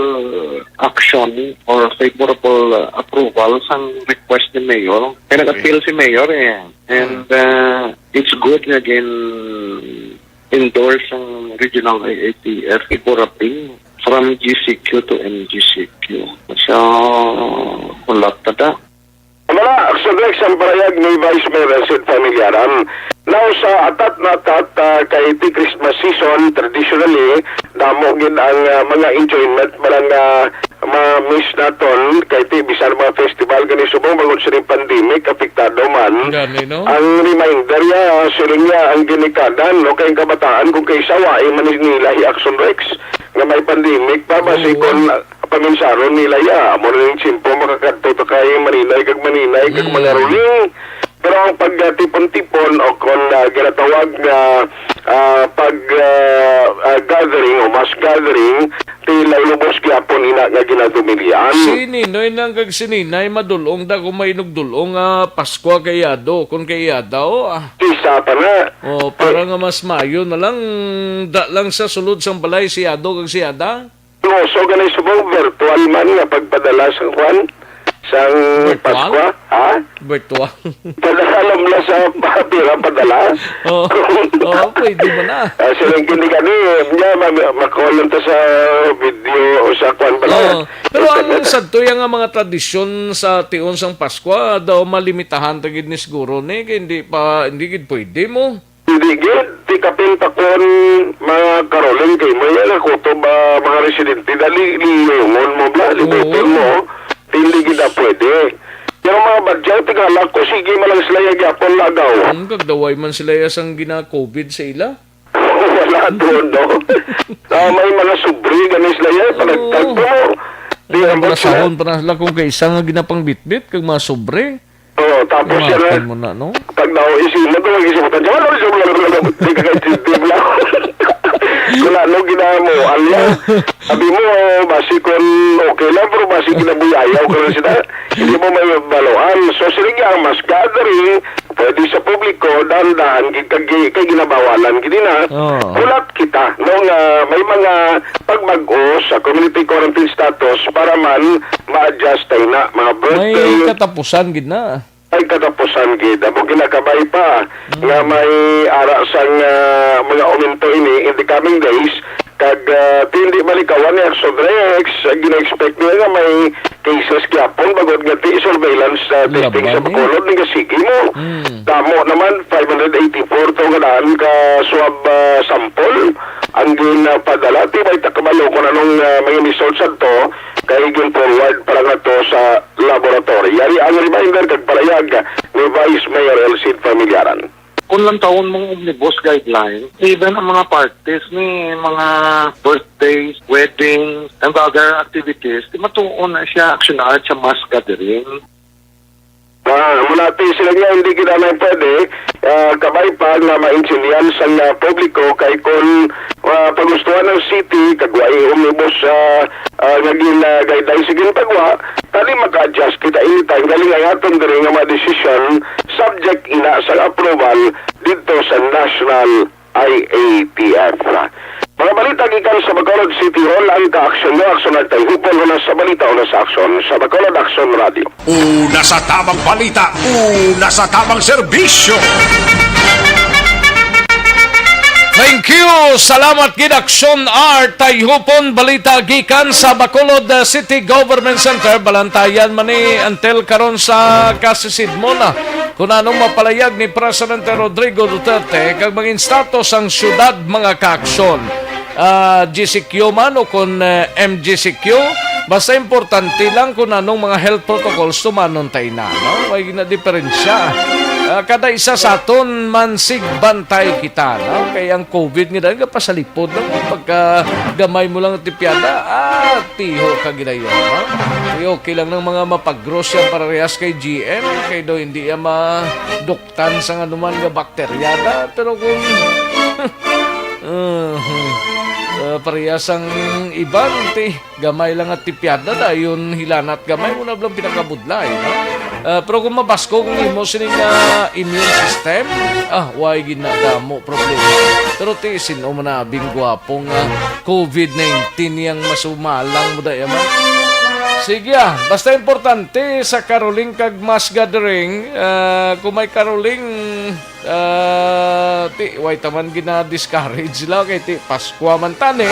action or favorable approval sa request ni Mayor. Kaya nag-appeal si Mayor and it's good na again endorse ang regional IATF favorably from GCQ to MGCQ. So, kulat tada.
Wala, Action Rex ang parayag ni Vice Mayor Elcid Familiaran. Now sa atat na kay ti Christmas season, traditionally, damo gid ang mga enjoyment barang ma-miss naton kay ti bisan mga festival gani subong bagod sa pandemic apektado man. Ang reminder ya siling niya ang ginikadan no kay kabataan kung kay sawa ay Manila Action Rex nga may pandemic pa basi kon paminsaron nila ya amo ring simpo makakadto kay Manila kag mga ruling. Pero ang pagtipon-tipon o kung ginatawag na gathering o mass gathering, tila lubos gyapon ina nga ginadumilian.
Sininoy nang kag sininay madulong da kung may nugdulong Pasko kayado kung kayada
Isa pa na.
Para nga mas mayo na lang da lang sa sulod sang balay siyado kag siyada.
No, so ganay subong virtual man nga pagpadala sa kwan sang Pasko,
Virtual.
Padala mo sa pira padala.
Pwede mo na.
Silang kini makulang ta sa video o sa kwan bala.
Pero ang sadto yung mga tradisyon sa tiyon sang Pasko, daw malimitahan tagid ni siguro ni, hindi gid pwede mo.
Hindi gid, ti kapintakon mga Caroline kay may ako to ba mga residente dali liyongon mo bla, libutin mo, hindi gid na pwede. Pero mga badyaw, tingala ko, sige malang sila yung yapon lagaw.
Kagdaway man sila yasang gina-COVID sa ila.
Wala doon, no? May mga subri, ganis sila yan, panagtag mo. Di naman
Masahon pa na sila kung kaisa nga ginapang bitbit, kag mga sobre.
Oo, tapos yan
Imakan mo na, no?
pag naisip mo ito, mag-isip mo, tansya, di ka kaitintib lang. Kung ano ginawa mo, alya, sabi mo, basi kung okay lang, pero basi kinabuyayaw ka na sila, hindi mo may baluan. So, sila ang mas gathering, pwede sa publiko, dahan-dahan, kay ginabawalan, gini na, ulat kita, no, may mga pagbago sa community quarantine status para man ma-adjust tayo na, mga birthday.
May katapusan, gid na.
Ay katapusan gid amo ginakabay pa nga may ara sang mga uminto ini in the coming days kag hindi malikawan ni Exodrex gina-expect nila nga may cases gyapon bagod nga surveillance testing sa Bacolod ni kasigi mo damo naman 584 to nga ka swab sample ang ginapadala ti may takabalo kung anong mga results adto kay gin forward para nga to sa laboratory. Yari ang reminder kag palayag ni Vice Mayor Elcid Familiaran.
Kung lang taon mong omnibus guideline, even ang mga parties ni mga birthdays, weddings, and other activities, di matuon na siya aksyonar sa mass gathering.
Mula sila nga hindi kita na pwede kabay pa nga maintindihan sa publiko kay kung pagustuhan ng city kagway umibos naging guidelines siging pagwa tali maka-adjust kita anytime galing ang atong diri nga ma-decision subject ina sa approval dito sa National IATF. Mga balita gikan sa Bacolod City Hall ang ka-aksyon nyo, aksyon natin hupon na sa balita o na sa aksyon sa Bacolod Action Radio.
Una sa tamang balita, una sa tamang serbisyo.
Thank you! Salamat gid Aksyon Art tay hupon balita gikan sa Bacolod City Government Center balantayan man ni until karon sa kasisid mo na kung anong mapalayag ni Presidente Rodrigo Duterte kag maging status ang syudad mga kaaksyon. GCQ man o kung MGCQ, basta importante lang kung anong mga health protocols tumanon tayo na, no? May diferensya. Kada isa sa aton mansig bantay kita, no? Kaya ang COVID nga dahil pasalipod lang pagka gamay mo lang tipyada, tiho ka ginayon, no? Okay lang ng mga mapag-gross yan parehas kay GM, kaya daw hindi yan maduktan sa anuman nga bakteryada, pero kung parehas ang iban, gamay lang at tipyada dayon hilanat gamay mo na lang pinakabudlay, no? Pero kung mabasko kung imo sining immune system, why ginadamo problema. Pero sino mo na bingwapong COVID-19 yang masumalang mo dayo man. Sige basta importante sa Caroling kag mass gathering, kung may Caroling way taman gina-discourage lang kay Pasko man tani.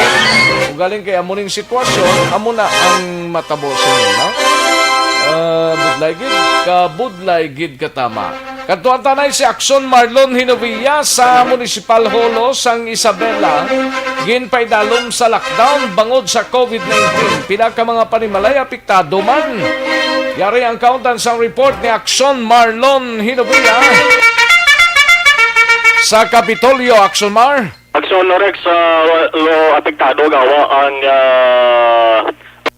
Kung galing kay amo ning sitwasyon, amo na ang matabo sa inyo, no? Budlay gid katama. Kadtuan tanay si Aksyon Marlon Hinovilla sa Municipal Holo sang Isabela ginpaydalom sa lockdown bangod sa COVID-19. Pila ka mga panimalay apektado man. Yari ang kauntan sa report ni Aksyon Marlon Hinovilla sa Kapitolyo. Aksyon Mar.
Aksyon Rex lo apektado gawa ang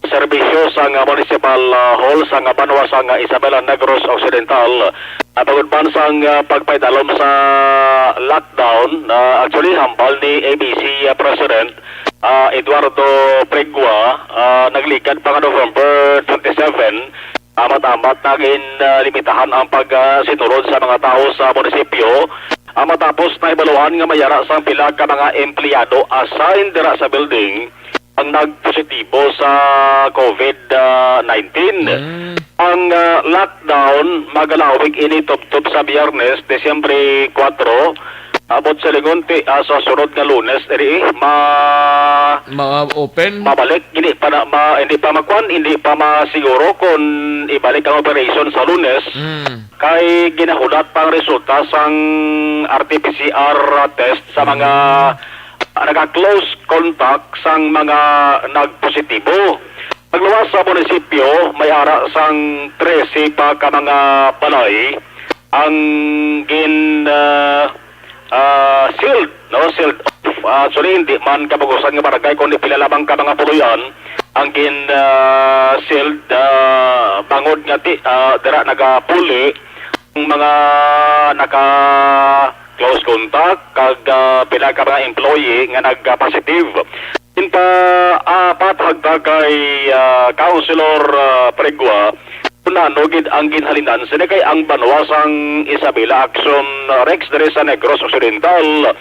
serbisyo sa Municipal Hall sa Banwa sa Isabela Negros Occidental. Pagod man sa pagpaydalom sa lockdown, actually hambal ni ABC President Eduardo Pregua naglikad pa November 27 amat-amat naging limitahan ang pagsinulod sa mga tao sa munisipyo matapos na ibaluhan nga mayara sa pila ka mga empleyado assigned dira sa building ang nagpositibo sa COVID-19. Ang lockdown magalawig ini tub-tub sa Biyernes, Desyembre 4, abot sa lingon ti sa sunod nga Lunes diri
Mga open?
mabalik hindi pa hindi pa hindi pa masiguro kung ibalik ang operation sa Lunes. Kay ginahulat pang resulta sang RT-PCR test sa mga naka-close contact sang mga nagpositibo. Pagluwas sa munisipyo, may ara sang 13 pa ka mga balay ang sealed, no? Sealed off. Actually, hindi man kabagusan nga barangay, kundi pila lamang ka mga puluyan ang sealed bangod nga dira nagapuli ang mga naka close contact kag pila ka mga employee nga nagka-positive. In pa apat hagdag kay Councilor Pregua nanogid ang ginhalinan sila kay ang banwasang Isabela Action Rex dere sa Negros Occidental.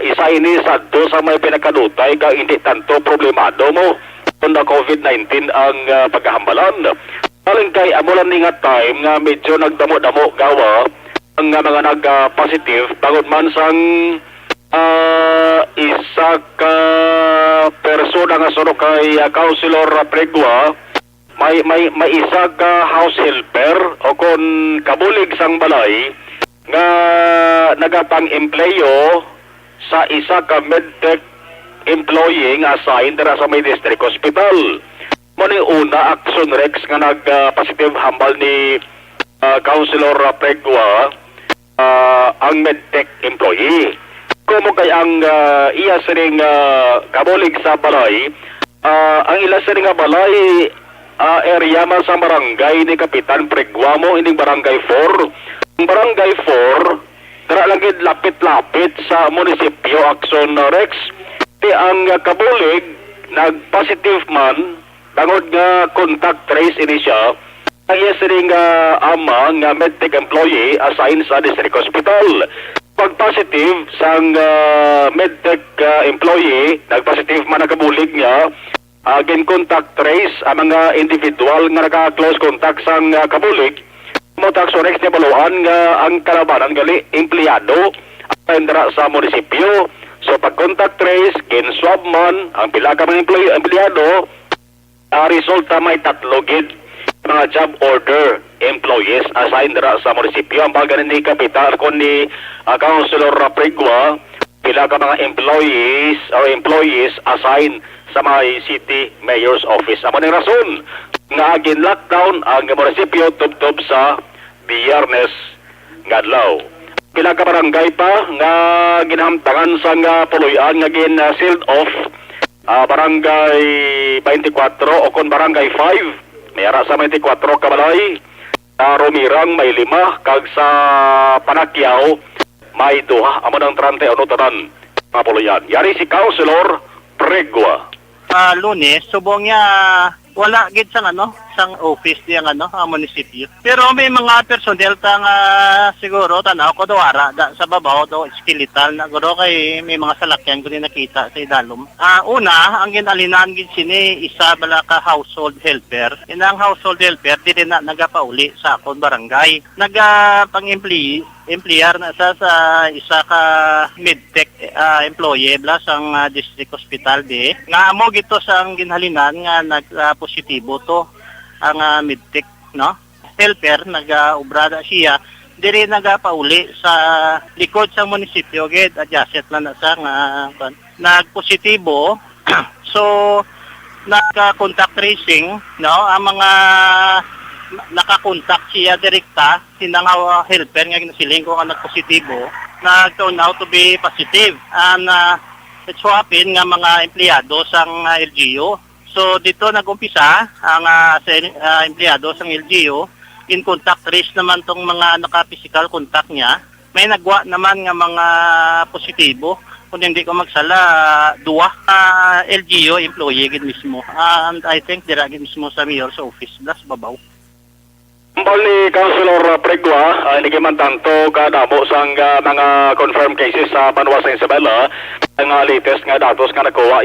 Isa ini sadto sa may pinakadutay ka hindi tanto problemado mo kung na COVID-19 ang pagkahambalan. Paling kay amulan ni nga time nga medyo nagdamo-damo gawa ang mga nag-positive pagod man sang isa ka persona nga suno kay Councilor Pregua may isa ka house helper o kon kabulig sang balay nga nagapang-empleyo sa isa ka medtech employee nga assigned dira sa may district hospital. Muna una action Rex nga nag-positive hambal ni Councilor Pregua ang medtech employee. Kumo kay ang iya sining kabulig sa balay, ang ila sining balay area man sa barangay ni Kapitan Pregua mo ining barangay 4. Ang barangay 4 dara lang gid lapit-lapit sa munisipyo Action Rex. Ti ang kabulig nag-positive man bangod nga contact trace ini siya. Ang iya sining ama nga medtech employee assigned sa district hospital. Pag positive sang medtech employee, nag-positive man ang kabulig niya, again contact trace ang mga individual nga naka-close contact sang kabulig, mo Action Rex niya baluan nga ang kalabanan gali empleyado dira sa munisipyo. So pag contact trace, swab man ang pila ka mga empleyado, resulta may 3 gid mga job order employees assigned dira sa munisipyo. Ang baganin ni Kapitan kon ni Councilor Pregua, pila ka mga employees assigned sa mga city mayor's office. Amo ning rason nga agin lockdown ang munisipyo tubtob sa Biyernes nga adlaw. Pila ka barangay pa nga ginhamtangan sa puluyan nga sealed off, barangay 24 o kon barangay 5 may ara sa 24 ka balay, Rumirang may 5 kag sa Panakyaw may 2. Amo nang 31 tanan mga puluyan. Yari si Councilor Pregua.
Lunes subong niya wala gid sang sang office diya ang munisipyo. Pero may mga personnel tang siguro tanaw ko duwara sa babaw do skeletal na guro kay may mga salakyan ko din nakita sa idalom. Una ang ginalinan gid sini isa bala ka household helper. Inang household helper dili na nagapauli sa akon barangay. Employer na sa isa ka medtech employee bla sang district hospital di nga amo gito sang ginhalinan nga nagpositibo to ang medtech no helper nagaobrada siya diri nagapauli sa likod sa munisipyo gid adjacent na sang nagpositibo. So nagka-contact tracing no ang mga nakakontak siya direkta sinang helper nga ginasiling ko nga nagpositibo nag-turn out to be positive and it so happen nga mga empleyado sang LGU. So dito nag-umpisa ang empleyado sang LGU in contact trace naman tong mga naka-physical contact niya. May nagwa naman nga mga positibo kung hindi ko magsala 2 LGU employee gid mismo and I think dira gid mismo sa mayor's office das babaw.
Ambal ni Councilor Pregua, hindi man tanto kadamo sang mga confirmed cases sa Banwa San Isabela. Ang latest nga datos nga nakuha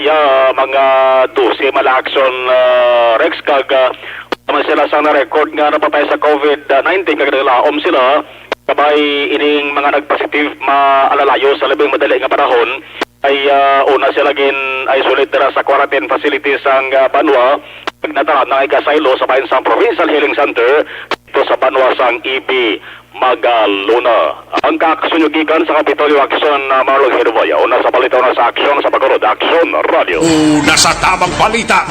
mga 12 mala action Rex kag man sila sa na-record nga napatay sa COVID-19 kag naglaom sila sabay ining mga nagpositive maalalayo sa labing madali nga panahon ay una sila gin isolate dira sa quarantine facilities sang Banwa pagdataran ng ikasaylo sa bayan sang Provincial Healing Center dito sa Banwa sang EB Magaluna. Ang kakasunyugikan sa Kapitolyo Action na Marlon Herboya una sa balita na sa aksyon sa Bacolod Action Radio.
Una sa tamang balita,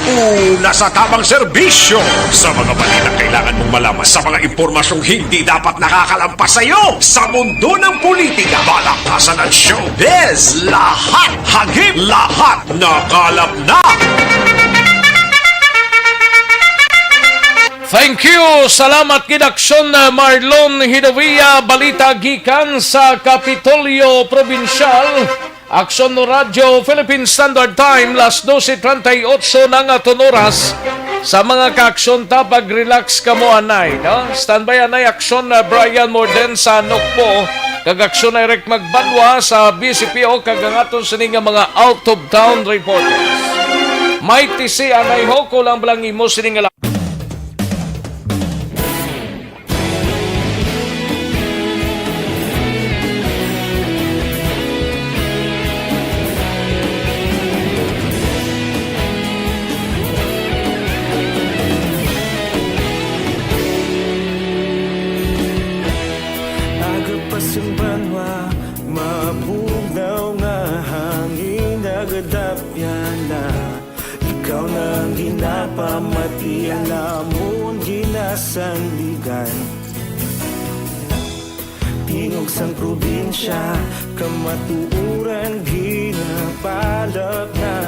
una sa tamang serbisyo. Sa mga balita kailangan mong malaman, sa mga impormasyong hindi dapat nakakalampas sa iyo. Sa mundo ng politika, balakasan at showbiz, lahat hagip, lahat nakalap na.
Thank you! Salamat kidaksyon na Marlon Hidovia, balita gikan sa Kapitolyo Provincial. Aksyon no Radyo, Philippine Standard Time, las 12:38 na nga oras. Sa mga ka-aksyon ta, pag-relax ka mo anay. No? Standby anay, aksyon na Brian Morden sa Nokpo. Kag-aksyon na Eric Magbanwa sa BCPO, kagangaton sa nga mga out-of-town reporters. May tisi anay ho, kulang balang imo sininga.
Pamatian lamon ginasandigan tingog sang probinsya kamatuuran ginapalak na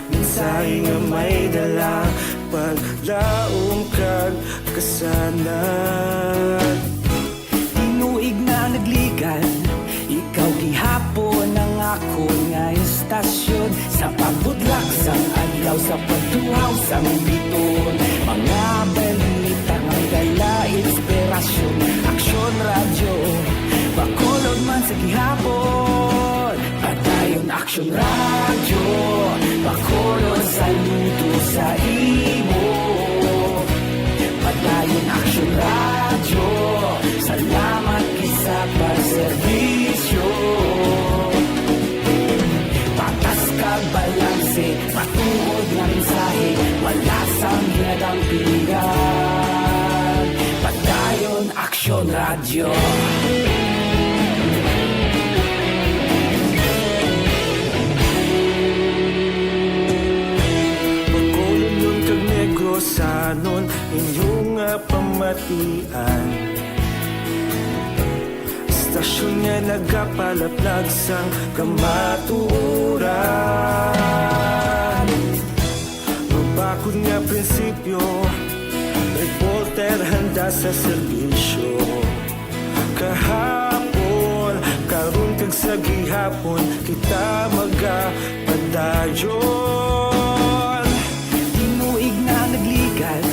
mensahe nga may dala paglaom kag kasanat tinuig na nagligan ikaw gihapon ang ako nga istasyon sa pagbudlak sang adlaw sa pagtuhaw sang biton mga balita nga dala inspirasyon aksyon radyo Bacolod man sa gihapon padayon aksyon radyo Bacolod saludo sa imo padayon aksyon radyo salamat kisa pagserbisyo patas kag balanse patuod nga mensahe wala sang ginadang pilihan padayon aksyon radyo Bacolod nun kag Negros sanon inyong pamatian Istasyon nga nagapalaplag sang kamatuuran Mabakod nga prinsipyo reporter handa sa serbisyo kahapon karon kag sa gihapon kita magapadayon tinuig na nagligan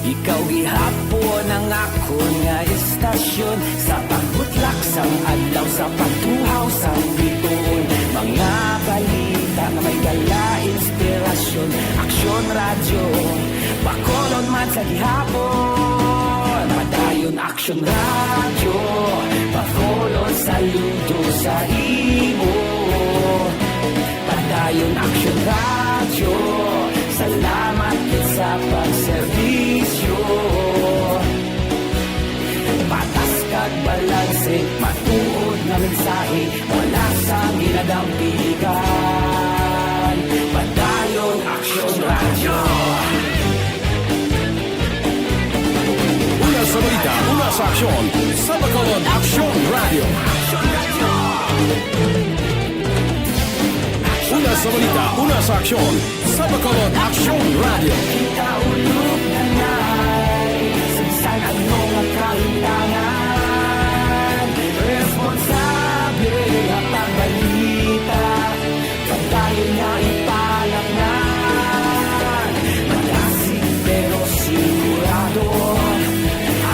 ikaw gihapon ang ako nga istasyon sa pagbutlak sang adlaw sa pagtuhaw sang biton mga balita na may dala inspirasyon aksyon radyo Bacolod man sa gihapon padayon aksyon radyo Bacolod saludo sa imo padayon aksyon radyo salamat sa pagserbisyo patas kag balanse matuod na mensahe wala sang ginadampigan padayon aksyon radyo
Una sa balita, una sa aksyon sa Bacolod Action Radio. Una sa balita, una sa aksyon sa Bacolod Action Radio.
kita ulog na na'y sinsan at mga kahintangan responsable at pagbalita pagdayon na ipalaknan malasig pero sigurado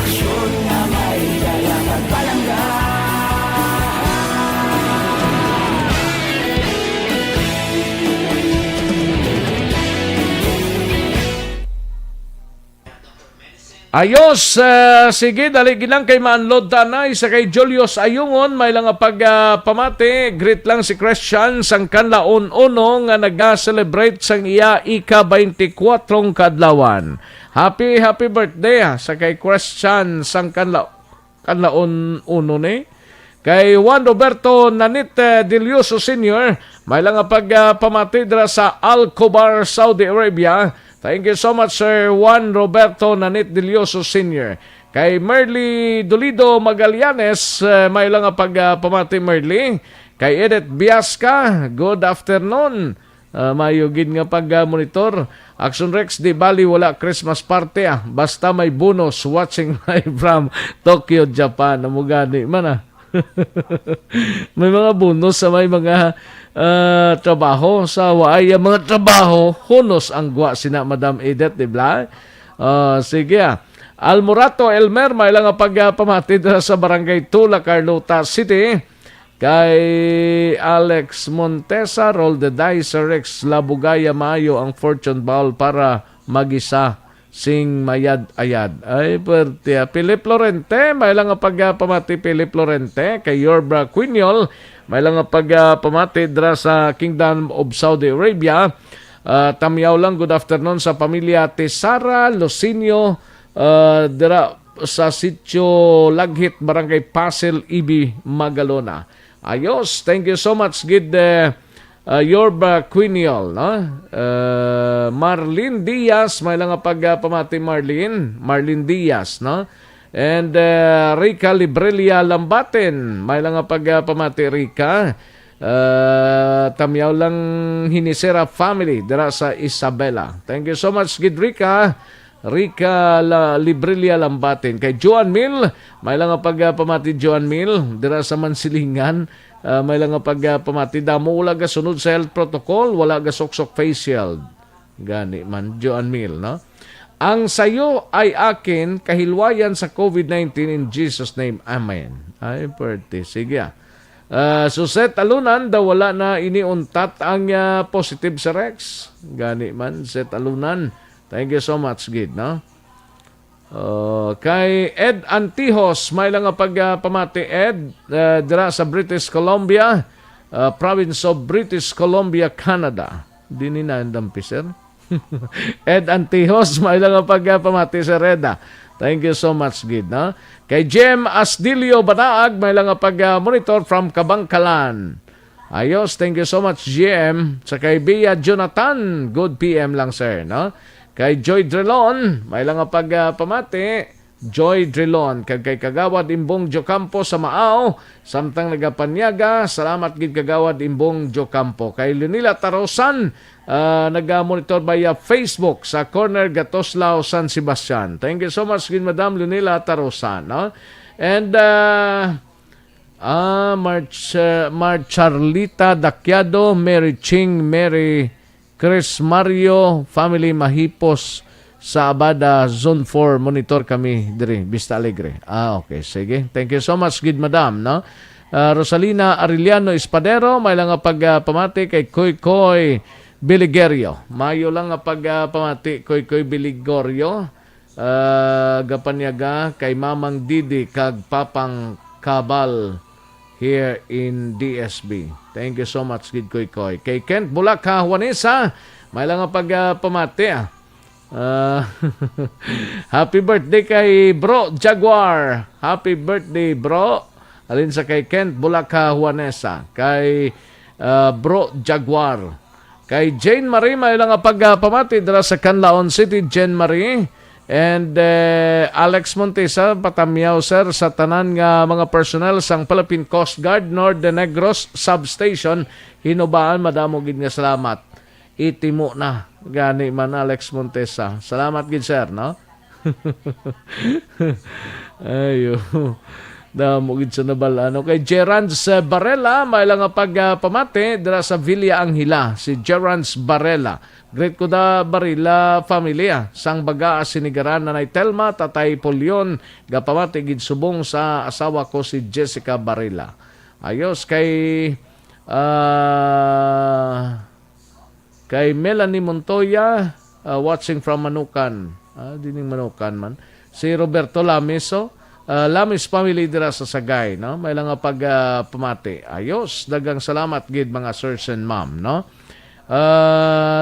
aksyon na may dalang at palanggan
Ayos, sige, dali gilang kay Maanlod Tanay sa kay Julius Ayungon, may lang pamati, greet lang si Christian sang kanlaon uno nga nag-celebrate sang iya ika-24 kadlawan. Happy birthday sa kay Christian sang kanlaon uno ni. Kay Juan Roberto Nanit Delioso Sr., may lang pamati dira sa Al-Khobar, Saudi Arabia. Thank you so much, Sir Juan Roberto Nanit Delioso Sr. Kay Merly Dolido Magallanes, may lang pamati Merly. Kay Edith Biasca, good afternoon. Mayugin nga pag-monitor. Action Rex, di bali wala Christmas party basta may bonus watching live from Tokyo, Japan. Namugani man may mga bonus sa may mga trabaho sa waay mga trabaho hunos ang gwa sina Madam Edith, di ba? Sige Almorato Elmer, may lang pamati sa Barangay Tula, Carlota City. Kay Alex Montesa, roll the dice, Rex Labugaya Mayo ang fortune ball para magisa sing mayad-ayad. Ay, pertia. Philip Lorente, may lang pamati Philip Lorente. Kay Yorba Quiniol, may lang pamati dra sa Kingdom of Saudi Arabia. Tamyaw lang, good afternoon sa pamilya Tesara Losinio, dira sa sitio Laghit, Barangay Pasel, Ibi, Magalona. Ayos, thank you so much, good Yorba Quiniol, no? Marlene Diaz, may lang pamati Marlene Diaz, no? And Rica Librelia Lambaten, may lang pamati Rica. Tamyaw lang Hinisera family dira sa Isabela. Thank you so much, good Rica Librelia Lambaten. Kay Joan Mill, may lang pamati Joan Mill dira sa Mansilingan. May lang pamati damo wala ga sunod sa health protocol, wala ga sok-sok face shield. Gani man Joan Mill, no? Ang sayo ay akin kahilwayan sa COVID-19 in Jesus name. Amen. Ay perte. Sige. Suset Alunan daw wala na iniuntat ang positive sa Rex. Gani man Set Alunan. Thank you so much, Gid, no? Kay Ed Antihos, may lang pamati Ed dira sa British Columbia, province of British Columbia, Canada. Di ni nandampi, sir. Ed Antihos, may lang pamati sa Reda. Thank you so much, Gid, no? Kay Jem Asdilio Banaag, may lang monitor from Kabangkalan. Ayos, thank you so much, Jem. Sa kay Bia Jonathan, good PM lang, sir, no? Kay Joy Drelon, may lang pamati Joy Drelon. Kay Kagawad Imbong Jocampo sa Maaw, samtang nagapanyaga, salamat gid Kagawad Imbong Jocampo. Kay Lunila Tarosan, nag-monitor via Facebook sa Corner Gatoslao, San Sebastian. Thank you so much gid Madam Lunila Tarosan, no? And Marcharlita Dakyado, Mary Ching, Mary Chris Mario, family Mahipos sa Abada, Zone 4. Monitor kami diri, Vista Alegre. Okay, sige. Thank you so much, good madam, no? Rosalina Arellano Espadero, may lang pamati kay Koy Biligerio. Mayo lang pamati Koy Biligerio. Gapanyaga kay Mamang Didi kag Papang Kabal here in DSB. Thank you so much, Gid Koy. Kay Kent Bulaka Juanesa, may lang pamati happy birthday kay Bro Jaguar. Happy birthday, bro. Alin sa kay Kent Bulaka Juanesa. Kay Bro Jaguar. Kay Jane Marie, may lang pamati dala sa Canlaon City, Jane Marie. And Alex Montesa, patamyaw sir sa tanan nga mga personnel sang Philippine Coast Guard Norte Negros Substation, hinubaan madamo gid nga salamat. Itimo na gani man Alex Montesa. Salamat gid sir, no? Ayo. Damo gid sa nabalano. Kay Gerans Barela, may lang pamati dira sa Villa Angela, si Gerans Barela. Great ko da Barila familia. Sang baga sinigaran na Telma, Tatay Polion, gapamati gid subong sa asawa ko si Jessica Barila. Ayos kay Melanie Montoya, watching from Manukan. Dining Manukan man. si Roberto Lamiso. Lamis family dira sa Sagay, no? May lang nga pamati. Ayos, dagang salamat gid mga sirs and ma'am, no?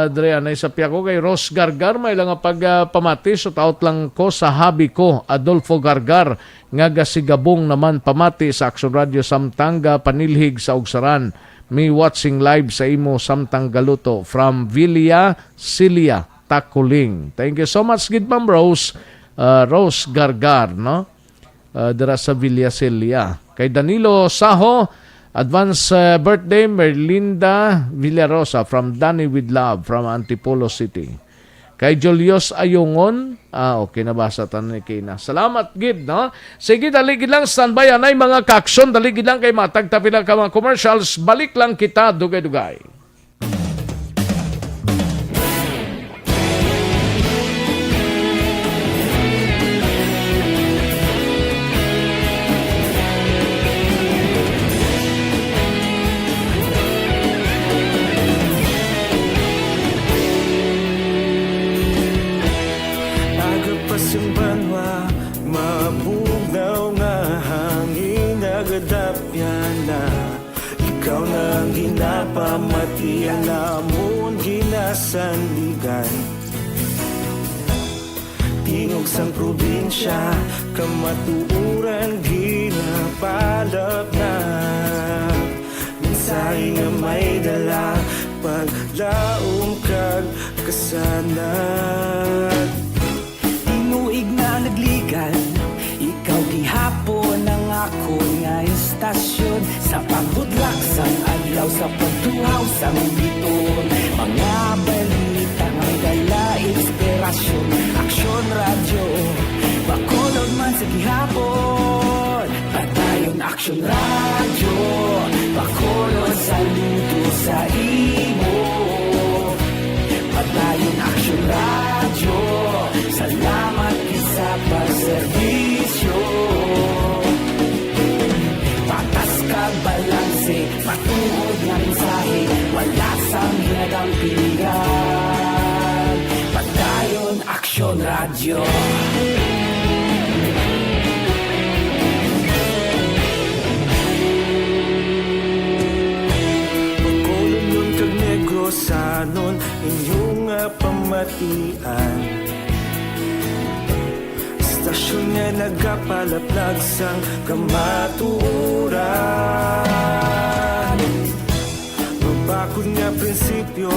Dre anay sa ko kay Ros Gargar, may lang nga pamati. So taot lang ko sa habi ko, Adolfo Gargar, nga gasigabong naman pamati sa Action Radio Samtanga, panilhig sa Ugsaran. Me watching live sa imo Samtang Galuto from Villa Cilia, Takuling. Thank you so much gid ma'am Rose. Rose Gargar, no? Dira sa Villa Cilia. Kay Danilo Saho, advance birthday, Merlinda Villarosa from Danny with Love from Antipolo City. Kay Julius Ayungon, okay, nabasa tan ni Kina. Salamat gid, no? Sige, daligid lang, standby anay mga kaksyon, daligid lang kay matag tapi lang ka mga commercials, balik lang kita, dugay-dugay.
Ikaw na ang ginapamatian namon ginasandigan. Tingog sang probinsya, kamatuuran ginapalap na. Mensahe nga may dala, paglaom kag kasanat.
Tinuig na nagligan, ikaw gihapon ang ako nga istasyon. Sa pagbudlak sang adlaw, sa pagtuhaw sang biton. Mga balita nga dala inspirasyon. Aksyon radyo, bakolod man sa gihapon. Patayon Aksyon radyo, bakolod sa luto sa imo. Patayon Aksyon radyo, salamat sa pagserbisyo. Patas kag balanse, matuod nga mensahe, wala sang hinagang pilihan. Patayon Aksyon radyo.
Pagkolon nun kag Negros sanon, inyong pamatian. Stasyon nga nagapalaplag sang kamatuuran. Mabakod nga prinsipyo,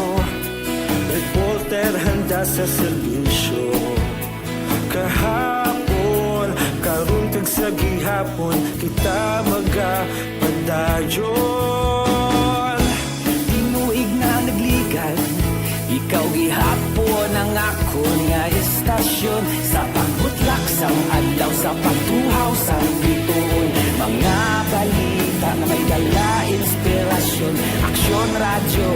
reporter handa sa serbisyo. Kahapon, karon kag sa gihapon, kita magapadayon.
Tinuig na nagligan, ikaw gihapon ang ako nga istasyon. Sa pagbutlak sang adlaw, sa pagtuhaw sang biton. Mga balita na may dala inspirasyon. Aksyon radyo,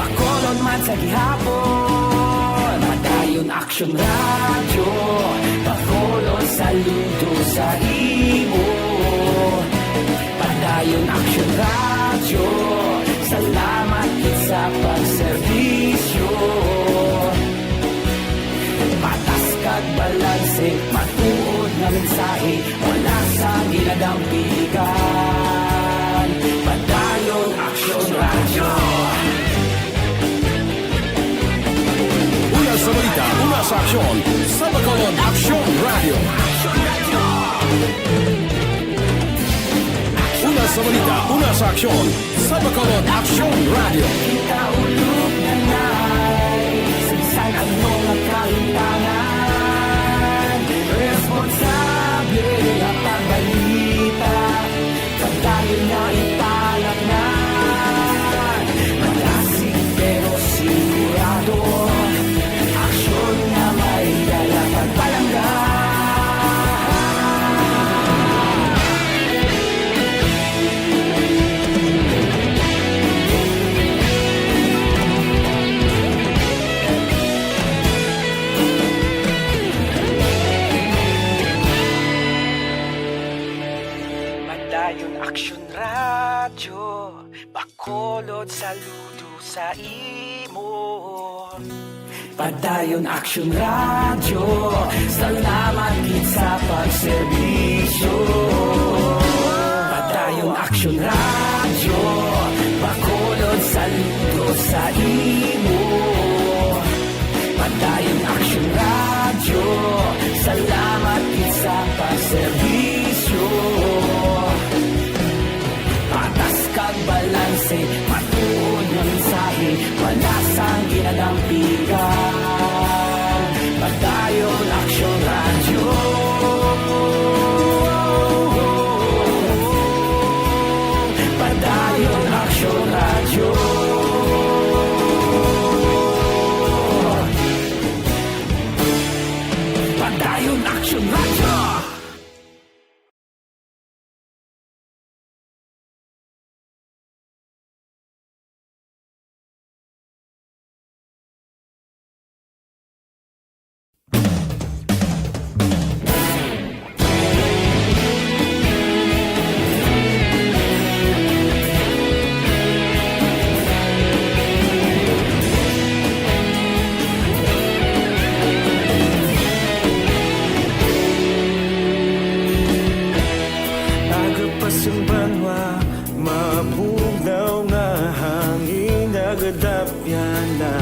bakolon man sa gihapon. Padayon Aksyon radyo, bakolon saludo sa imo. Padayon Aksyon radyo, salamat sa pagserbisyo. Patas kag balanse, matuod nga mensahe, wala sa ginagang piligan. Padayon Aksyon radyo.
Una sa balita, una sa aksyon, sa Bacolod Aksyon Radio. Una sa balita, una sa aksyon, sa Bacolod Aksyon Radio.
Kita ulog na na'y sinsan ang mga kahintangan. Responsable ang pagbalita, pagdayon na ipalat na. Malasig pero sigurado, aksyon na may dala pagpalanggan. Padayon Aksyon radyo, bakolod saludo sa imo. Padayon Action Radio, salamat gid sa pagserbisyo. Padayon Action Radio, Bacolod saludo sa imo. Padayon Action Radio, salamat gid sa pagserbisyo. Patas kag balanse, matuod ng mensahe, wala sang ginadampigan. Padayon Action Radio. Padayon Action Radio. Padayon Action Radio.
Agapasang banwa, mabugnaw nga hangin, nagadapyan na.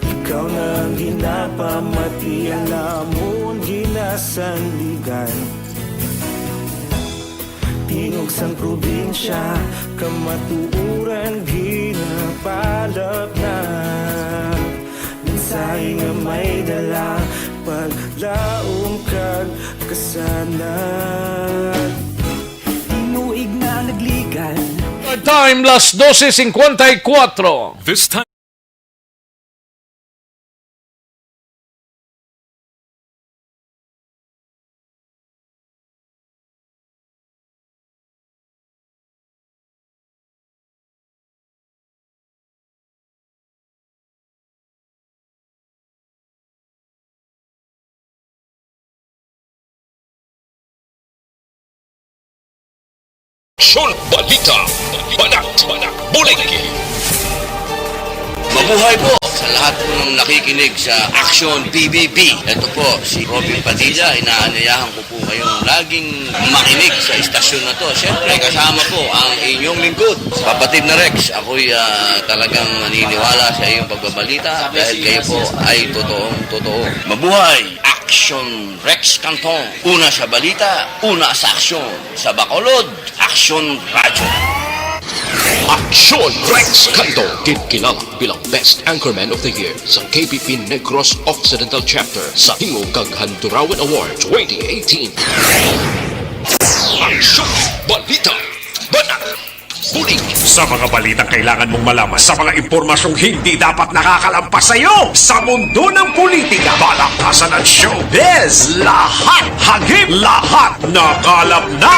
Ikaw na ang ginapamati, alamon ginasandigan. Tingog sang probinsya, kamatuuran ginapalap na. Mensahe nga may dala, paglaom kag kasanat. Tinuig na nagligan.
Time, las 12:54.
This time.
Aksyon Balita, Banat, Bulig.
Mabuhay po sa lahat po ng nakikinig sa Action PBB. Ito po, si Robin Padilla. Inaanayahan ko po kayong laging makinig sa istasyon na to. Siyempre, kasama po ang inyong lingkod. Kapatid na Rex, ako'y talagang naniniwala sa iyong pagbabalita dahil kayo po ay totoo. Mabuhay! Action Rex Canton. Una sa balita, una sa aksyon. Sa Bacolod, Action Radio.
Aksyon Rex Canto, kilala bilang Best Anchorman of the Year sa KPP Negros Occidental Chapter sa Tingog kag Handurawan Award 2018. Aksyon Balita, Banat, Bulig.
Sa mga balitang kailangan mong malaman, sa mga impormasyong hindi dapat nakakalampas sa iyo, sa mundo ng politika, balakasan at showbiz, lahat hagip, lahat nakalap na.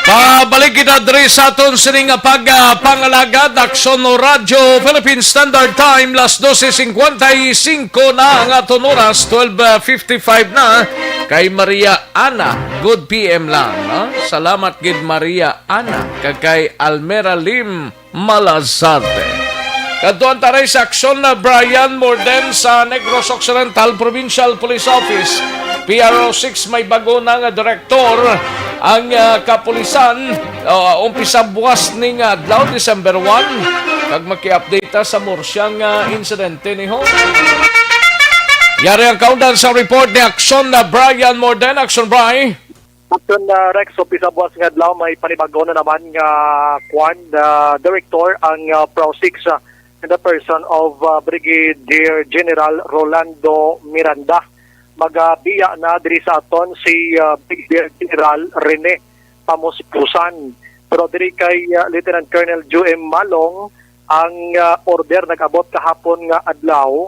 Pabalik kita diri sa aton sining pagpangalagad Aksyon Radio Philippine Standard Time las 12:55 na ang aton oras, 12:55 na kay Maria Ana. Good PM lang, no? Salamat gid Maria Ana kay Almera Lim Malazarte. Kadtuan taray sa aksyon na Brian Morden sa Negros Occidental Provincial Police Office. PRO 6 may bago na nga direktor ang kapulisan. Umpisa bukas ning adlaw December 1 kag maki-update sa morsyang insidente ni ho. Yari ang countdown sa report ni aksyon na Brian Morden. Action Brian.
Action Rex, umpisa bukas nga adlaw may panibago na naman nga director ang PRO 6 in the person of Brigadier General Rolando Miranda. Magabiya na diri sa aton si Brigadier General Rene Pamuspusan. Pero diri kay Lieutenant Colonel Joem Malong ang order nag-abot kahapon nga adlaw.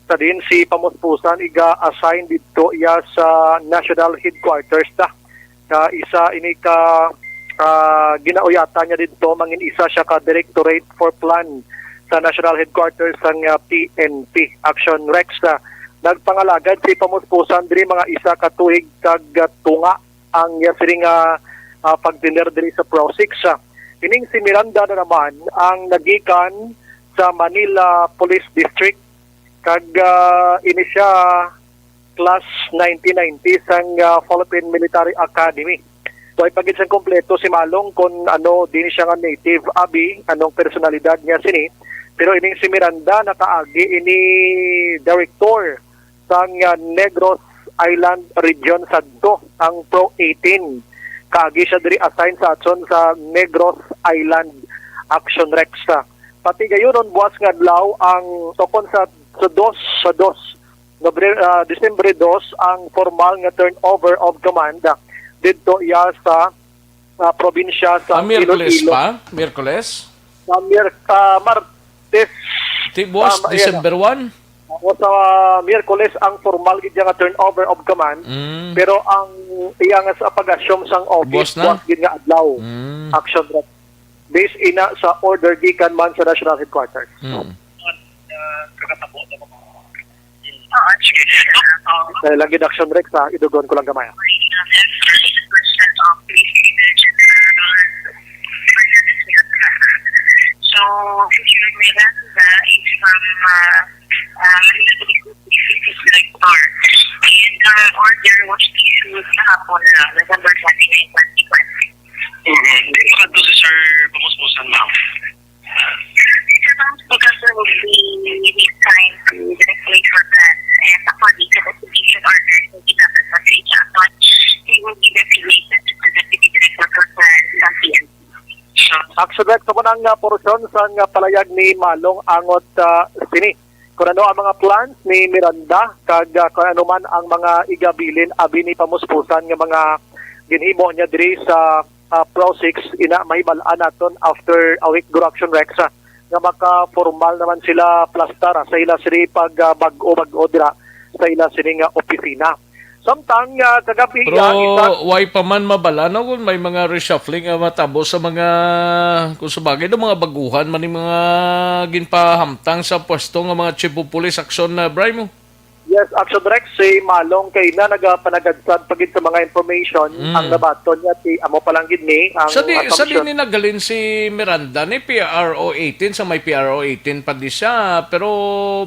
Sa din si Pamuspusan iga-assign dito iya sa National Headquarters ta. Isa ini ka ginauyatan niya dito mangin isa siya ka Directorate for Plan sa National Headquarters ng PNP. Action Rex na nagpangalagad si Pamuspusan diri mga isa ka tuig kag tunga ang siring pagdiner diri sa PRO 6. Ining si Miranda na naman ang nagikan sa Manila Police District kag ini siya class 1990 sang Philippine Military Academy. So ipagid siyang kompleto si Malong kung ano din siya nga native abi, anong personalidad niya sini. Pero ining si Miranda nakaagi ini director sang Negros Island Region Sadto, ang Pro 18. Kaagi siya diri assign sa atson sa Negros Island Action Rex. Pati gayon buwas nga adlaw ang tokon sa Disyembre 2 ang formal nga turnover of command dito iya sa probinsya sa
Miyerkules
Iloilo.
pa? Miyerkules?
Martes.
Buwas, December 1?
O sa Miyerkules ang formal gid nga turnover of command. Pero ang iya nga sa pag-assume sang office buwas gid nga adlaw. Action Rex. Based ina sa order gikan man sa national headquarters. Dahil lagi Action Rex idugon ko lang gamay.
So, Future Miranda is from director. And our order was issued kahapon na November 29, 2020.
Ito si Sir Pamuspusan, ma'am.
Because there will be time to directly for that and according to the execution order will be natin sa Trinidad, but he will be designated to the Deputy Director for the PNP.
Action Rex sa manang porosyon sa palayag ni Malong angot sini. Kung ano ang mga plans ni Miranda kag kung ano man ang mga igabilin abi ni Pamuspusan nga mga ginhimo niya diri sa Pro 6 ina mahibalaan naton after a week go Action Rex nga maka-formal naman sila plastar sa ila siri pag bag-o dira sa ila sini nga opisina. Samtang kagabi
pero why pa man mabala no kung may mga reshuffling matabo sa mga kung sabagay do mga baguhan man ni mga ginpahamtang sa pwesto nga mga chief of police action na Brimo.
Yes, Action Rex si Malong kay na nagapanagadsad pagid sa mga information ang nabaton niya ti amo pa lang gid ni ang
sa di ni nagalin si Miranda ni PRO 18 sa may PRO 18 pa di siya pero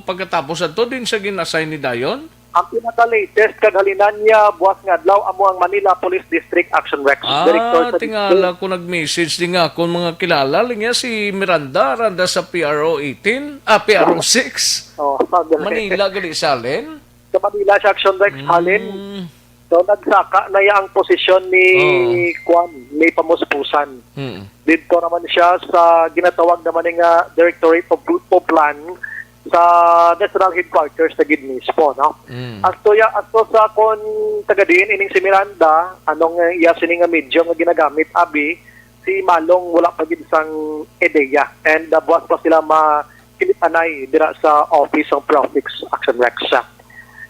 pagkatapos ato din siya gin-assign ni Dayon.
Ang pinaka-latest kadhalinan niya buwas nga adlaw amo ang Manila Police District Action Rex.
Tingala ko nag-message din nga kung mga kilala niya si Miranda sa PRO 18, PRO 6. Manila gali salin.
Sa Manila siya Action Rex halin. So nagsaka na ang posisyon ni ni Pamuspusan. Dito naman siya sa ginatawag naman nga Directorate of Plan sa national headquarters sa gid mismo, no? Asto sa kon tagadin ining si Miranda anong iya sini nga medyo nga ginagamit abi si Malong wala pa gid sang ideya and buwas pa sila makilitanay dira sa office ng Pro 6 Action Rex.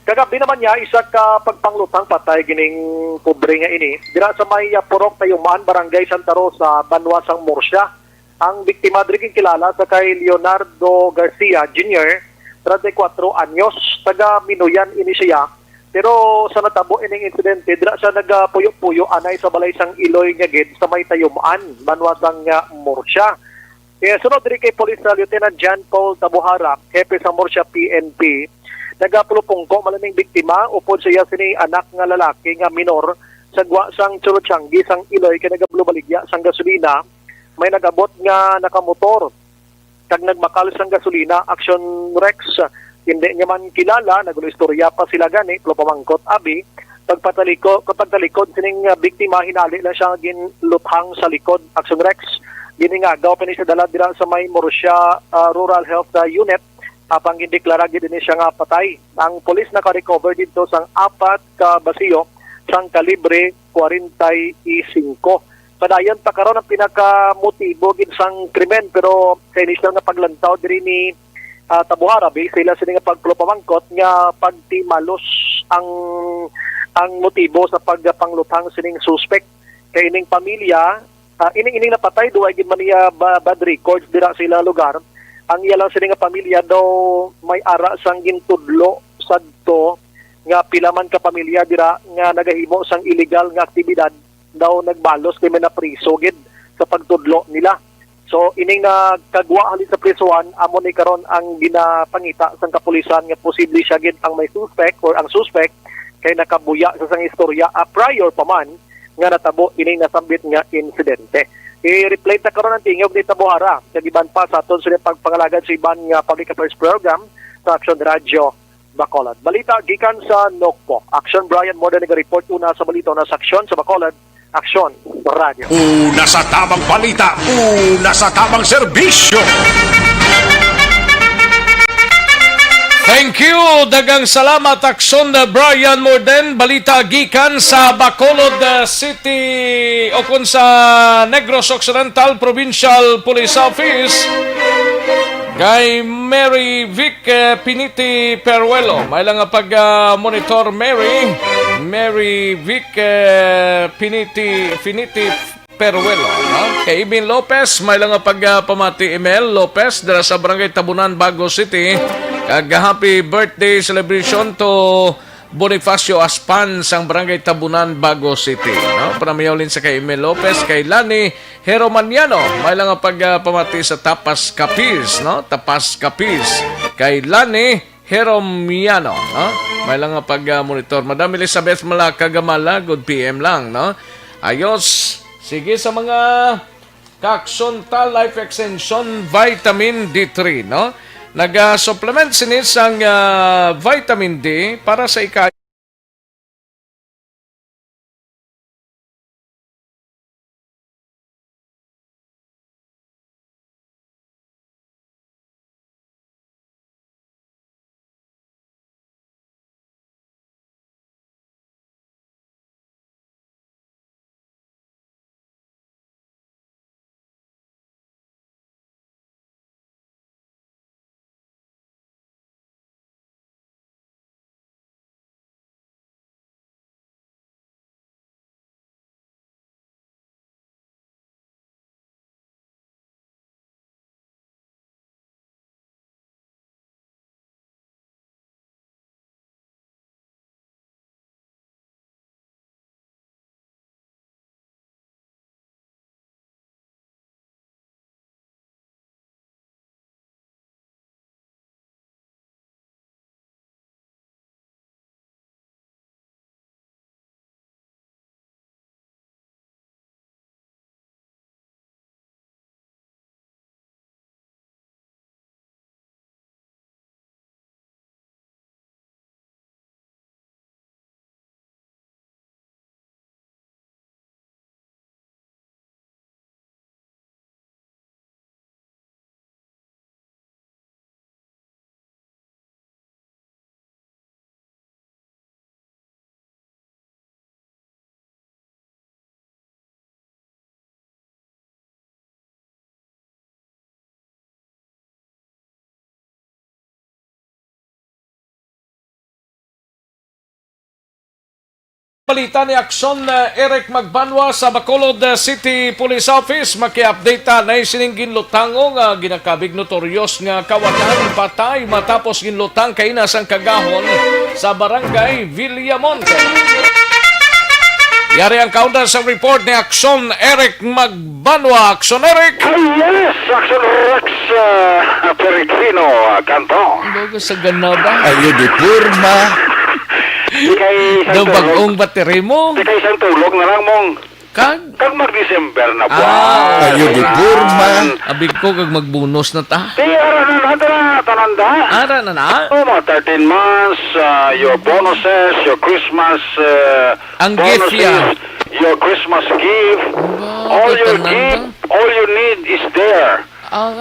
Kagabi naman niya isa ka pagpanglutang patay gining pobre nga ini dira sa may Purok Tayuman, Barangay Santa Rosa, Banwasang Murcia. Ang biktima diri kilala sa kay Leonardo Garcia Jr., 34 anyos, taga Minuyan ini siya. Pero sa natabo ining insidente, dira siya nagapuyo-puyo anay sa balay sang Iloy nga gid sa may Tayumaan, Banwasang Murcia. Sunod diri kay Police Lieutenant John Paul Tabuhara, hepe sa Murcia PNP, nagapulupungko malaming biktima upod siya sini anak nga lalaki nga minor sa gwa sang Churochangi sang Iloy kay nagablubaligya sang gasolina. May nagabot nga nakamotor kag nagmakal sang gasolina Action Rex hindi niya man kilala nagulostorya pa sila gani pero pamangkot abi pagtalikod sining biktima hinali lang siya ginluthang sa likod Action Rex giningagaw pa ni siya dala dira sa may Murcia Rural Health Unit apang gindeklara gid ni siya nga patay. Ang pulis naka-recover dito sang 4 ka basiyo sang kalibre 45. Padayon pa karon ang pinaka-motibo gid sang krimen pero sa initial nga paglantaw diri ni Tabuhara base sila sila nga pagpulupamangkot nga pagtimalos ang motibo sa pagpanglutang sining suspect kay ining pamilya ining napatay duay gid man niya bad records dira sila lugar. Ang iya lang sila nga pamilya daw may ara sang gintudlo sadto nga pila man ka pamilya dira nga nagahimo sang illegal nga aktibidad daw nagbalos kay na priso gid sa pagtudlo nila. So ining nagkagwa halin sa prisuan amo ni karon ang ginapangita sa kapulisan nga posible siya gid ang may suspect or ang suspect kay nakabuya sa sang istorya prior pa man nga natabo ining nasambit nga insidente. I-replay ta karon ang tingog ni Tabohara kagiban pa sa aton sa pagpangalagad sa iban nga public affairs program sa Action Radio Bacolod. Balita gikan sa Nokpo. Action Brian Mordan nag-report una sa balita na sa Action sa Bacolod. Action Radio.
Una sa tamang balita, una sa tamang serbisyo.
Thank you. Dagang salamat Action Brian Morden. Balita gikan sa Bacolod City o kun sa Negros Occidental Provincial Police Office. Kay Mary Vic Piniti Peruelo. May lang pag-monitor Mary Vic Piniti Peruelo. Kay Ibin Lopez, may lang pagpamati email Lopez dala sa Barangay Tabunan, Bago City. Happy birthday celebration to Bonifacio Aspan sang Barangay Tabunan, Bago City. Panamiyawlin sa kay Emil Lopez, kay Lani Heromaniano. May lang pagpamati sa Tapas Capiz, Tapas Capiz. Kay Lani Heromiano, may lang pag-monitor. Madam Elizabeth Malakagamala, good PM lang, Ayos. Sige sa mga Kaksontal Life Extension Vitamin D3, Nag-supplement sinis ang vitamin D para sa balita ni Action Eric Magbanwa sa Bacolod City Police Office. Maki-update na sining ginlutango nga ginakabig notorious nga kawatan patay matapos ginlutang kay nasang kagahon sa barangay Villamonte. Yari ang kaundan sa report ni Action Eric Magbanwa. Action Eric!
Yes, Action Rex Pericino Canton.
Bago sa ganaba.
Ayo di purma.
Daw bagong bateri mo.
Di kay isang tulog na lang mong. Kag mag-December na po.
Ayo di purma. Abig ko kag magbunus na ta.
Di, ara na tananda.
Ara na?
Mga 13 months, your bonuses, your Christmas
ang gift ya.
Your Christmas gift. All you need is there.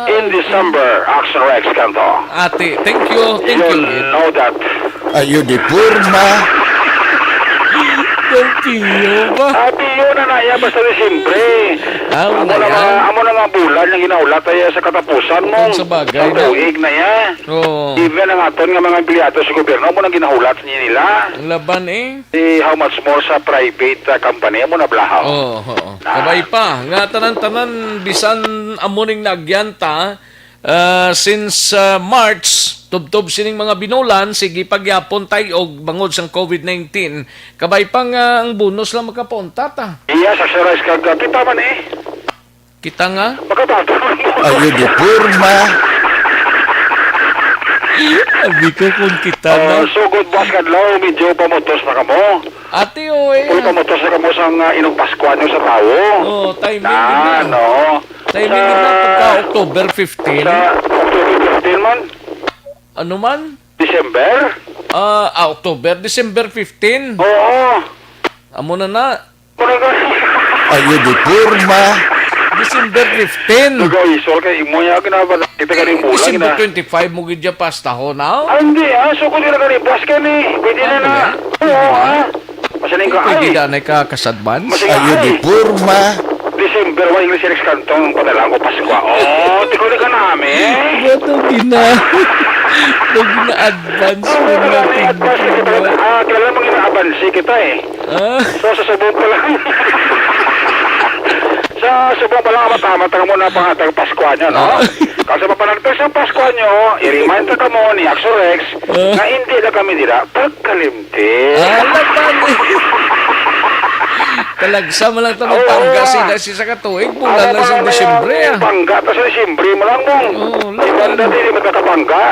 In December, Action Rex Canton.
Ate, thank you.
You'll know that.
Ayo di purma.
Piyo ba?
Piyo na naya basta ni siyempre. Amo na mga bulan yung ginaulat ay sa katapusan mo.
Sa bagay
na. Tuig na yan. Even ang aton nga mga empleyado sa gobyerno mo nang ginaulat niya nila.
Ang laban
how much more sa private company mo na blahaw.
Kabay pa. Nga tanan-tanan bisan amuning nagyanta since March tubtob sining mga binulan, sige pagyapon tayo og bangod sang COVID-19. Kabay pang ang bonus lang makapunta ta.
Iya, sa sirais kag kita man
Kita nga.
Makabata mo.
Ayo di purma.
Abi ko kung kita na.
Sugod buwas kadlaw, medyo pamotos na kamo.
Ate, oy.
Kung pamotos na kamo sa inong Paskwan nyo sa tao.
Oh, timing
na.
na.
No.
Timing na pagka October 15.
Sa October 15 man?
Ano man?
December?
December 15.
Oo.
Amo na na.
Ayo di purma.
December 15.
Lugaw isol kay imo ya ginaba kita kani bulan
December
na.
25 mo gid ya pastaho now.
Hindi so ko dira kani buwas kani. Pwede na. Oo Masaling ka
Pwede
ay.
na na ka kasadban.
Ayo di purma.
December wa English Rex Cantong padala ko Pasko. Oh, tiko ka namin.
Boto gina. Gina advance mo na
Kailan mo gina-advance kita eh. So sa subong pa lang. Sa subong pa lang matama mo na pangatag Pasko nyo, no? Kasi mapanagtas ang Pasko nyo, i-remind ka mo ni Axorex na hindi na kami dira pagkalimti.
Talagsa mo lang ito magpangga sila sa katuig. Bulan lang sa Disyembre.
Pangga ta sa Disyembre mo lang mong. Ibanda din mo kakapangga.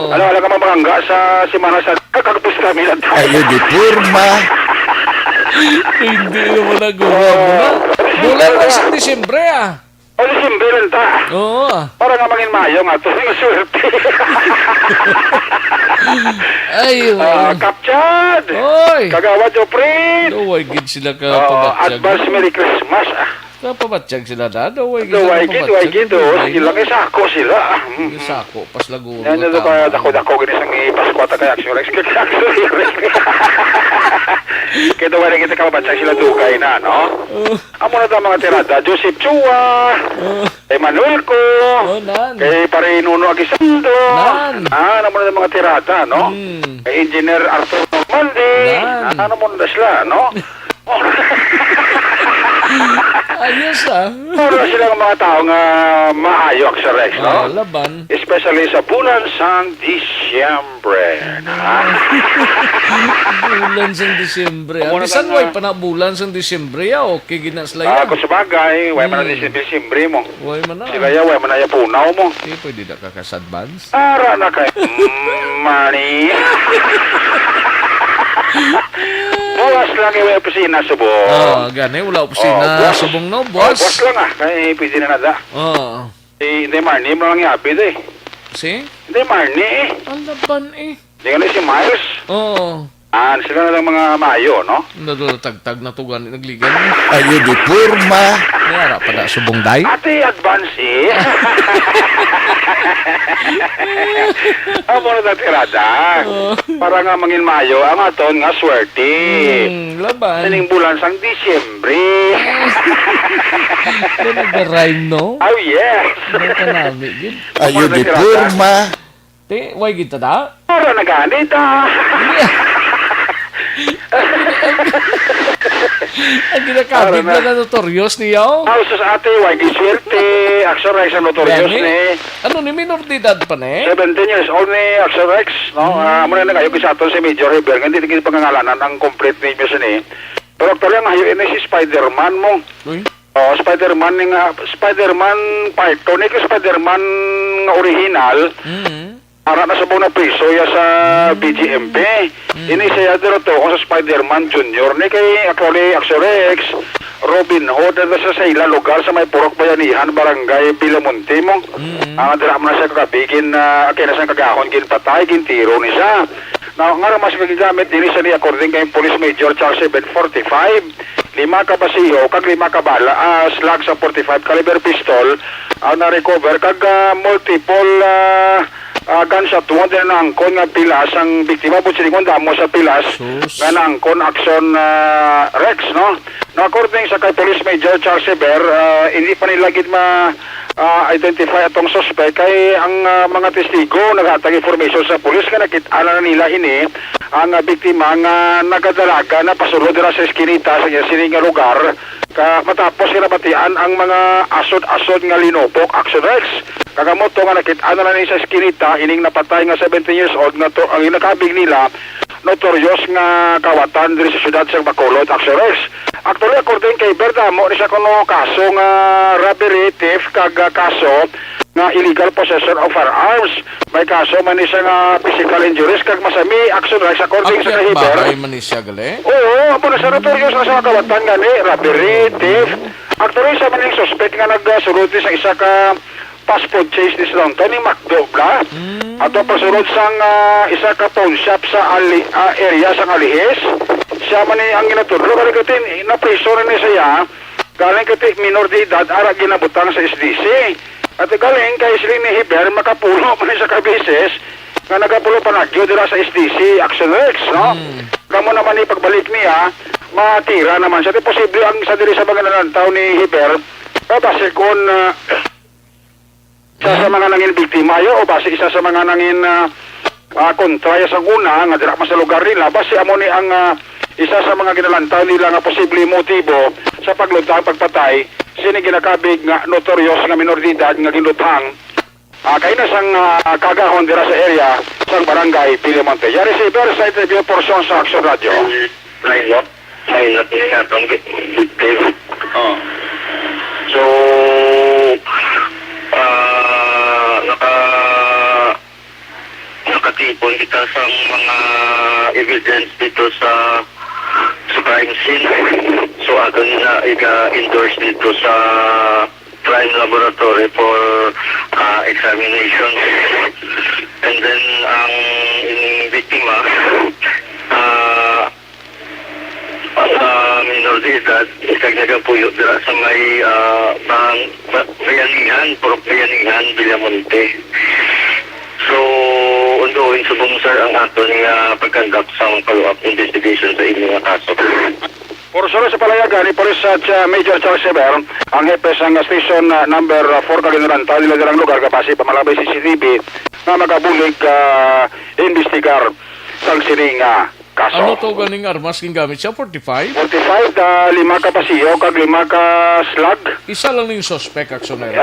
Wala ka mapangga sa simana sa kakagpus kami na tayo.
Ayo di purma.
Hindi naman nagawa mo na. Bulan lang sa Disyembre
O Disyembre lang ta.
Oo.
Para nga maging mayo nga ito. Yung swerte.
Ayun.
Kapchad.
Oy.
Kagawad yung friend.
Daway gid sila ka pabatsyag.
Advance Merry Christmas.
Kapabatsyag sila na. Daway gid.
Daway gid. Sila kay sako sila.
Sako. Paslaguro.
Yan na ka dako-dako gini sang ipasko ta kay Axorex. Kaya daway na kita kapabatsyag sila dugay na, no? Amo na ta mga tirada. Joseph Chua. Emmanuel ko. Kay pare Nuno Aguisando. Ano mo na mga tirada, no? Kay Engineer Arthur Normandy. Ano mo na sila, no?
Ayos
Puro sila mga tao nga maayo sa Rex, no?
Laban.
Especially sa bulan sang Disyembre.
Bulan sang Disyembre. Bisan way pa na bulan sang Disyembre okay ginasla
kung sabagay, way man na Disyembre mo.
Way man na.
Sila way man na punaw mo.
Di pwede na kakasadvance.
Ara na kay money. Buwas lang yung opisina subong.
Gani, wala opisina subong no, boss.
Buwas lang kaya pwede na nada. Hindi Marnie mo lang yabi eh.
Si?
Hindi Marnie
Ang laban
Hindi ka na si Miles. Sila na lang mga maayo, no?
Tagtag na tugan, nagligan.
Ayo di purma.
Nara pa na subong day.
Ate, advance Amo na tatirada. Para nga mangin mayo, ang aton nga swerte.
Laban.
Sining bulan sang Disyembre.
Ito nag-rhyme, no?
Oh, yes.
Ayo di purma.
Te, way kita da?
Para naganit
Ang ginakabig na notorious niya.
Sus ate, way giswerte. Axorex ang notorious ni.
Ano ni minor de edad pa ni?
17 years old ni Axorex. No? Muna na kayo kisaton si Major River. Hindi tingin pangangalanan ang complete name yun ni. Pero actually, ang hayo si Spider-Man mo. Spider-Man part 2 ni Spider-Man original. Para na sa buong priso ya sa BGMP. Ini saya dito ko sa Spider-Man Junior ni kay Axorex, Robin Hood sa ila lugar sa may Purok Bayanihan, Barangay Pilamonte mo. Ang dira man siya kakabigin na kaya sa kagahon gin patay gin tiro ni siya. Now nga mas gigamit dinhi sa ni according kay Police Major Charles 745. 5 ka basiyo kag 5 ka bala slag sa 45 caliber pistol ang na-recover kag multiple gunshot wound din na angkon nga pilas ang biktima po silingon damo sa pilas nga naangkon action Rex, no? No, according sa kay Police Major Charles Sever, hindi pa nila gid identify atong suspect kay ang mga testigo naghatag information sa pulis nga nakita na nila ini ang biktima nga nagadalaga na pasulod dira sa eskinita sa sining nga lugar matapos kinabatian ang mga asod-asod nga linupok action Rex. Kagamoto nga nakita na ni sa eskinita ining napatay nga 17 years old nga to ang nakabig nila notorious nga kawatan diri sa syudad sa Bacolod, Action Rex. Actually, according kay Berdamo, ni siya kuno kaso nga robbery, theft, kag kaso nga illegal possession of firearms. May kaso man ni siya nga physical injuries, kag masami, Action Rex, according sa
Akyat
kahiber.
bahay man ni siya gali?
Oo, amo na sa notorious na sa kawatan nga ni robbery, theft. Actually, sa maning suspect nga nagsulod sa isa ka fast food chase this long to ni McDo bla. Ato pasunod sang isa ka pawn shop sa area sa Alihis. Siya man ni ang ginatudlo kali katin na preso ni siya. Galing kati minor de edad ara ginabutang sa SDC. At galing kay sila ni Hiber makapulo man sa kabises nga nagapulo panagyo dira sa SDC Action Rex, no? Kamo naman ni pagbalik niya matira naman siya. Di posible ang sa diri sa mga nanantaw ni Hiber base kung isa sa mga nangin biktima yo o base isa sa mga nangin kontraya sa guna nga dira sa lugar nila base amo ni ang isa sa mga ginalantaw nila nga posible motibo sa paglutang pagpatay sini ginakabig nga notorious nga minor de edad nga ginlutang kay na sang kagahon dira sa area sang barangay Pilimonte. Yari si Iber sa interview portion sa Action Radio.
So, nakatipon kita sa mga evidence dito sa crime scene. So, agon na i-endorse dito sa crime laboratory for examination. And then, ang ining biktima, minor de edad, nagapuyo dira sa may Bayanihan, Villamonte. So, undoin subong sir ang aton nga pagkandak sa follow-up investigation sa inyong kaso.
Por solo sa palayagan ni Police Major Charles Sever, ang hepe sa station number 4 kaginaranta nila dirang lugar kapasi pamalabay CCTV na magabulig investigar sang sining kaso.
Ano to ganing armas king gamit siya? 45?
45, 5 ka pasiyo, kag 5 ka slug.
Isa lang ning suspect, Action Rex.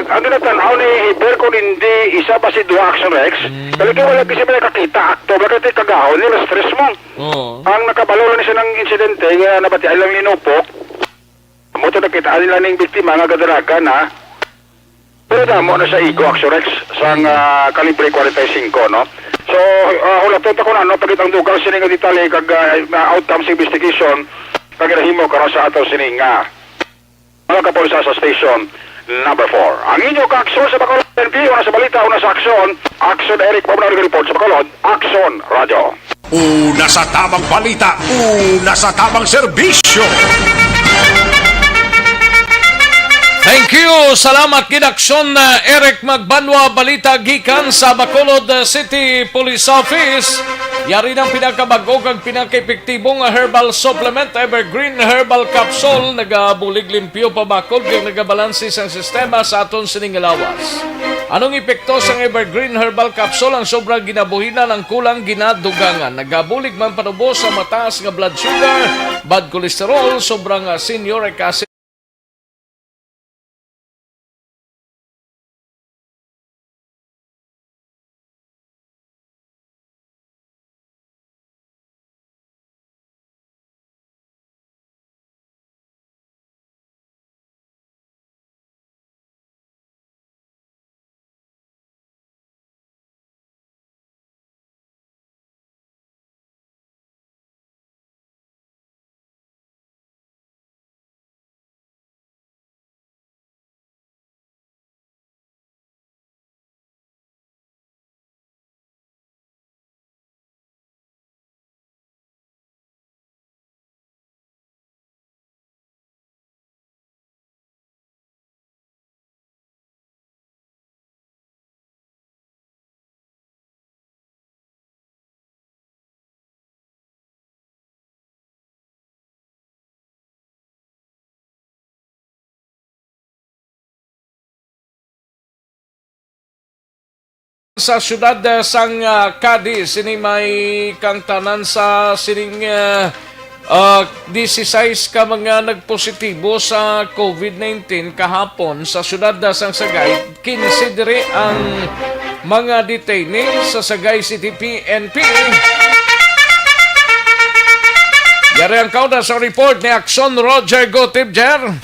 Ang tinatanaw ni Hiber kung hindi isa pa si Dua Action Rex, talaga wala kasi may nakakita akto, bakit kagahon nila stress mo. Ang nakabalo lang siya ng insidente, nga nabati ay lang linupok, mo ito nakita nila ng biktima nga gadaragan na, pero damo na sa Igo Action Rex sang kalibre 45, no? So, hulatot ako na, no, pagit ang dugal sining nga detalye kag outcomes investigation kag nahimo karon sa ato sining mga kapolisa sa station number 4. Ang inyo ka-aksyon sa Bacolod NP, una sa balita, una sa aksyon, Action Eric Pablo report sa Bacolod, Action Radio.
Una sa tamang balita, una sa tamang serbisyo.
Thank you. Salamat Gidaksyon na Eric Magbanwa, balita gikan sa Bacolod City Police Office. Yari ng pinakabagog ang pinaka-epektibong herbal supplement, Evergreen Herbal Capsule. Nagabulig limpyo pa bakod kaya nagabalansis ang sistema sa aton sining lawas. Anong epekto sa Evergreen Herbal Capsule? Ang sobrang ginabuhinan ang kulang ginadugangan. Nagabulig man panubos sa mataas nga blood sugar, bad cholesterol, sobrang uric acid, sa syudad sang Cadiz sini may kang tanan sa sining 16 ka mga nagpositibo sa COVID-19 kahapon sa syudad sang Sagay. 15 diri ang mga detainee sa Sagay City PNP. Yari ang kauda sa report ni Action Roger Gotibjer.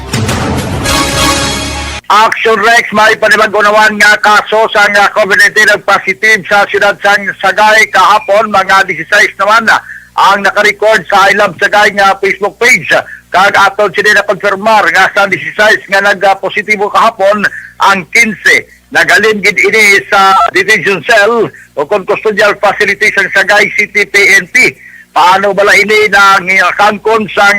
Action Rex, may panibag-unawan nga kaso sa COVID-19 nag-positive sa siyudad sang Sagay kahapon. Mga 16 naman ang nakarecord sa I Love Sagay nga Facebook page. Kag aton sila na konfirmar nga sa 16 nga nag-positibo kahapon ang 15. Nagalim gid ini sa detention cell o custodial facility sa Sagay City PNP. Paano bala ini na kangkon sa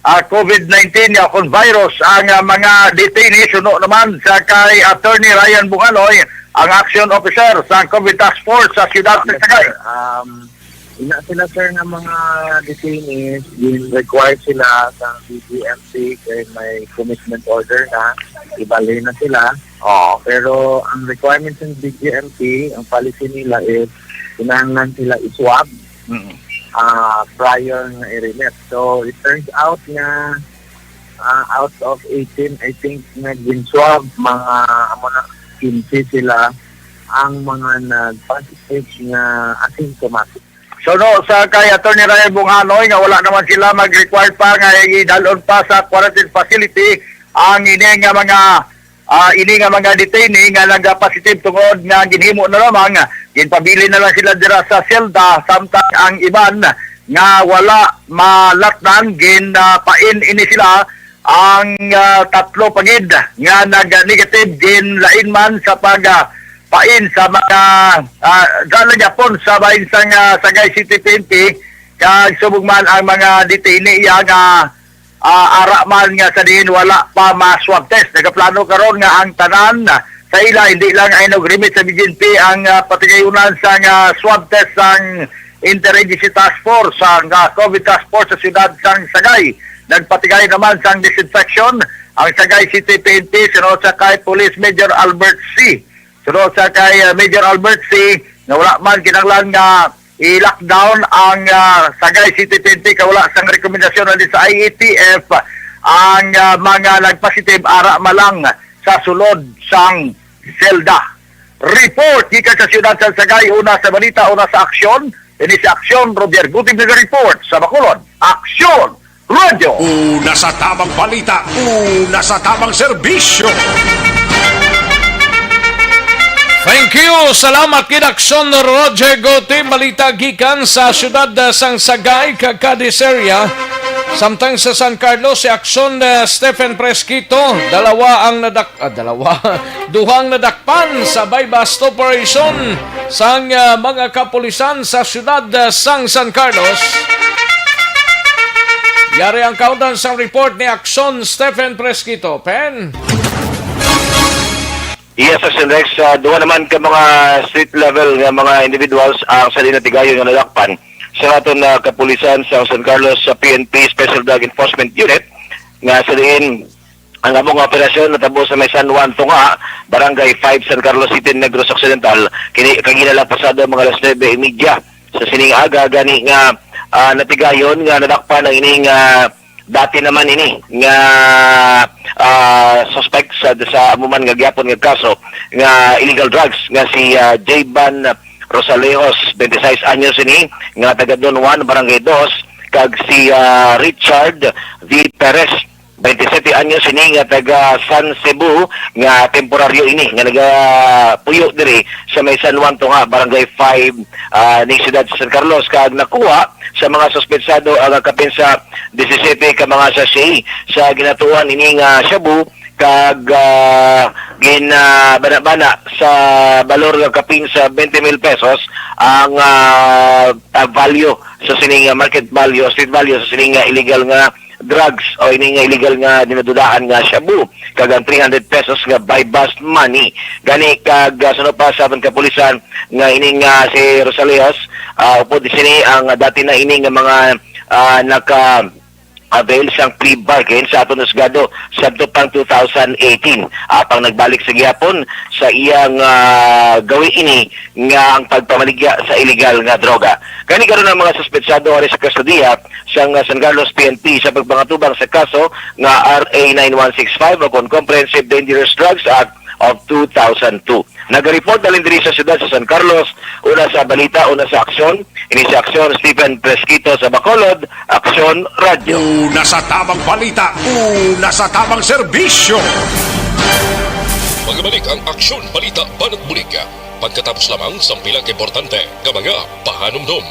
COVID-19 ya kon virus ang mga detainees suno naman sa kay Attorney Ryan Bungaloy, ang action officer sa COVID Task Force sa siyudad ng Sagay.
Ina sila sir ng mga detainees, required sila sa BGMC kay may commitment order na ibalik na sila. Pero ang requirements ng BGMC, ang policy nila is kinahanglan sila i-swab prior na i-remit. So it turns out na out of 18, I think nag-swab mga 15 sila ang mga nag-positive nga asymptomatic.
So no, sa kay Attorney Ryan Bungaloy nga wala naman sila mag-require pa nga idalon pa sa quarantine facility ang ini nga mga detainee nga nag-positive tungod nga ginhimo na lamang ginpabili na lang sila dira sa selda samtang ang iban nga wala malatnan pain ini sila ang tatlo pagid nga nag-negative lain man sa pain sa mga dala Japon sa bahin sang Sagay City PNP kag subog man ang mga detainee nga ara man nga sa diin wala pa ma-swab test. Nagaplano karon nga ang tanan sa ila hindi lang ay nag-remit sa BGNP ang patigayunan sa swab test sang Interagency Task Force ang COVID Task Force sa siyudad sang Sagay. Nagpatigay naman sang disinfection ang Sagay City PNP sunod sa kay Police Major Albert C. Sunod sa kay Major Albert C na wala man kinahanglan nga i-lockdown ang Sagay City PNP kawala sang rekomendasyon na sa IETF ang mga nagpositive ara malang sa sulod sang selda. Report gikan sa siyudad sa Sagay, una sa balita, una sa aksyon. Ini sa aksyon, Roger Gutib report sa Bacolod. Aksyon Radio.
Una sa tamang balita, una sa tamang serbisyo.
Thank you. Salamat kid Action Roger Gotib. Balita gikan sa siyudad sang Sagay, Cadiz area. Samtang sa San Carlos, si Action Stephen Presquito, duhang nadakpan sa bypass operation sang mga kapulisan sa siyudad sang San Carlos. Yari ang countdown sa report ni Action Stephen Presquito. Pen?
Yes, Action Rex, doon naman ka mga street level nga mga individuals ang sa dinatigayon nga nadakpan sa aton na kapulisan sa San Carlos sa PNP Special Drug Enforcement Unit nga sa diin ang among operasyon natabo sa may San Juan Tunga, Barangay 5, San Carlos City, Negros Occidental. Kagina lang pasado mga alas 9:30 sa sining aga gani nga natigayon nga nadakpan ang ining dati naman ini nga suspect sa amuman nga gyapon nga kaso nga illegal drugs nga si J-Ban Rosalejos, 26 anyos ini, nga taga Don Juan, Barangay 2, kag si Richard V. Perez, 27 anyos ini, nga taga San Cebu, nga temporaryo ini, nga nagapuyo diri sa may San Juan Tunga, Barangay 5, ni Ciudad San Carlos, kag nakuha sa mga suspetsado ang kapin sa 17 ka mga sachet sa ginatuan ini nga shabu, kag ginabana-bana sa balor ng kapin sa 20,000 pesos ang value sa sining market value, street value sa sining illegal nga drugs o ini nga illegal nga dinadudaan nga shabu, kag ang 300 pesos nga by bust money gani. Kag sunod pa sa kapulisan nga ini nga si Rosalejos upod sini ang dati na ini nga mga avail siyang plea bargain sa aton husgado sabto pang 2018 apang nagbalik sa gihapon sa iyang gawi ini nga ang pagpamaligya sa illegal nga droga. Kani karon ang mga suspetsado ari sa kustodiya sa San Carlos PNP sa pagpangatubang sa kaso nga RA 9165 o Comprehensive Dangerous Drugs Act of 2002.
Nag-report na rin diri sa siyudad sa San Carlos, una sa balita, una sa aksyon. Ini sa aksyon Stephen Presquito sa Bacolod, Aksyon Radio.
Una sa tamang balita, una sa tamang serbisyo.
Magbalik ang Aksyon Balita Banat Bulig. Pagkatapos lamang sa pilang importante ng mga pahanumdum.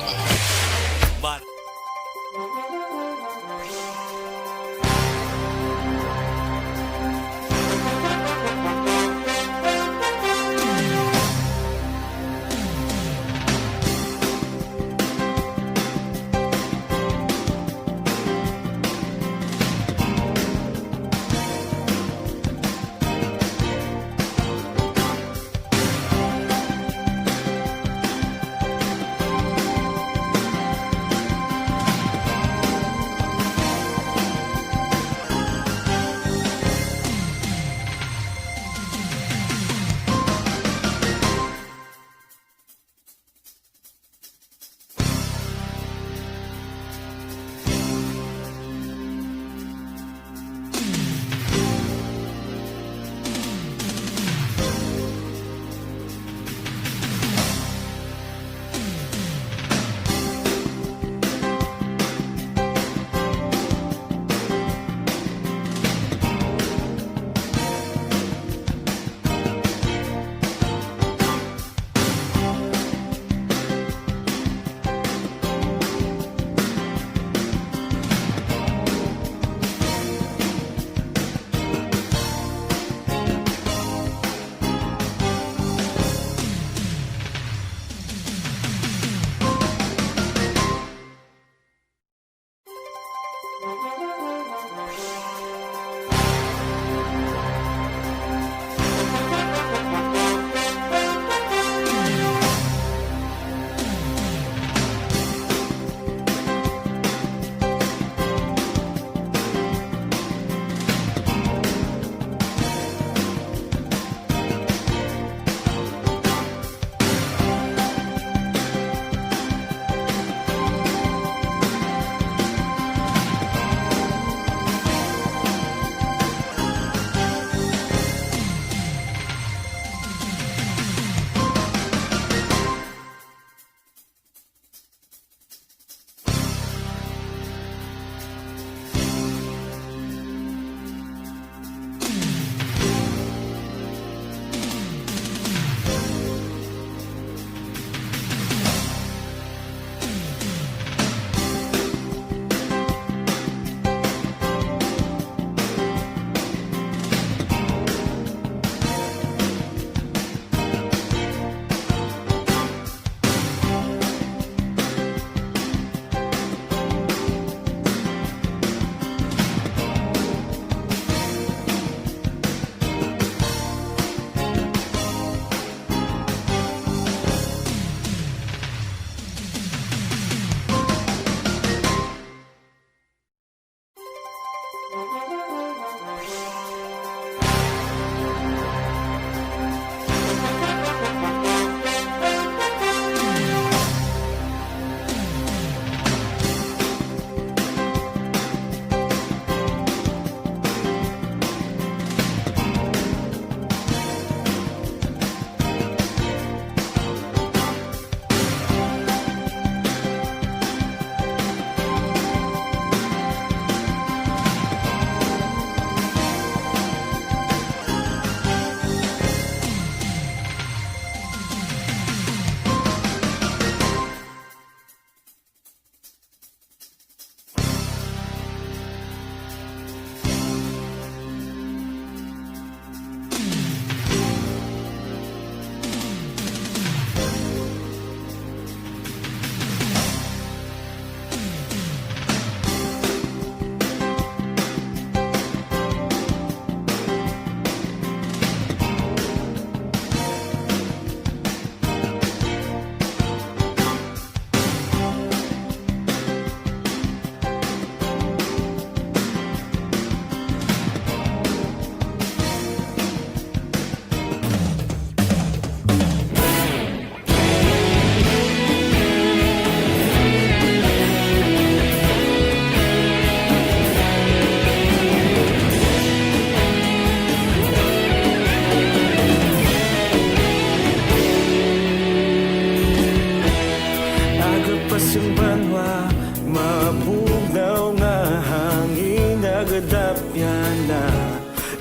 pasimbanwa mabugnaw nga hangin nagadapyan na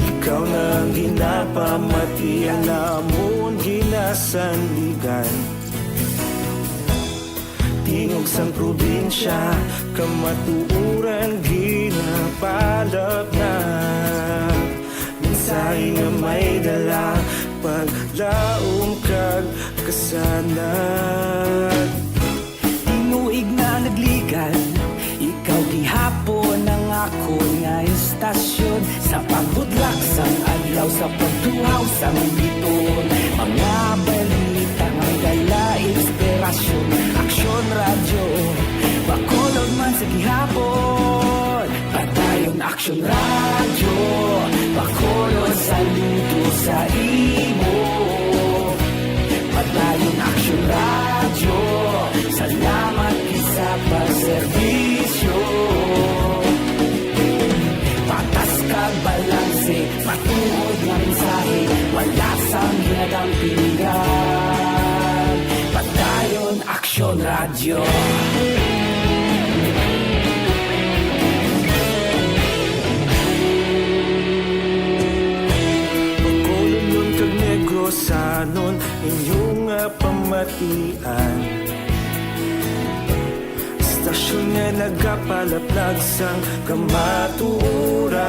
ikaw na ginapamatian namon ginasandigan tingog sang probinsya kamatuuran ginapalap na mensahe nga may dala paglaom kag kasanad
Tinuig na nagligan Ikaw gihapon ang ako nga istasyon Sa pagbudlak sang adlaw Sa pagtuhaw sang biton Mga balita nga dala inspirasyon Aksyon radyo Bacolod man sa gihapon Patayon aksyon radyo Bacolod saludo sa imo Patayon aksyon radyo Salamat sa pagserbisyo Patas kag balanse Matuod nga mensahe Wala sang ginadang pinggan Patayon Aksyon Radyo
Pagkolon kag Negros sanon inyong pamatian Stasyon nga nagapalaplag sang kamatuuran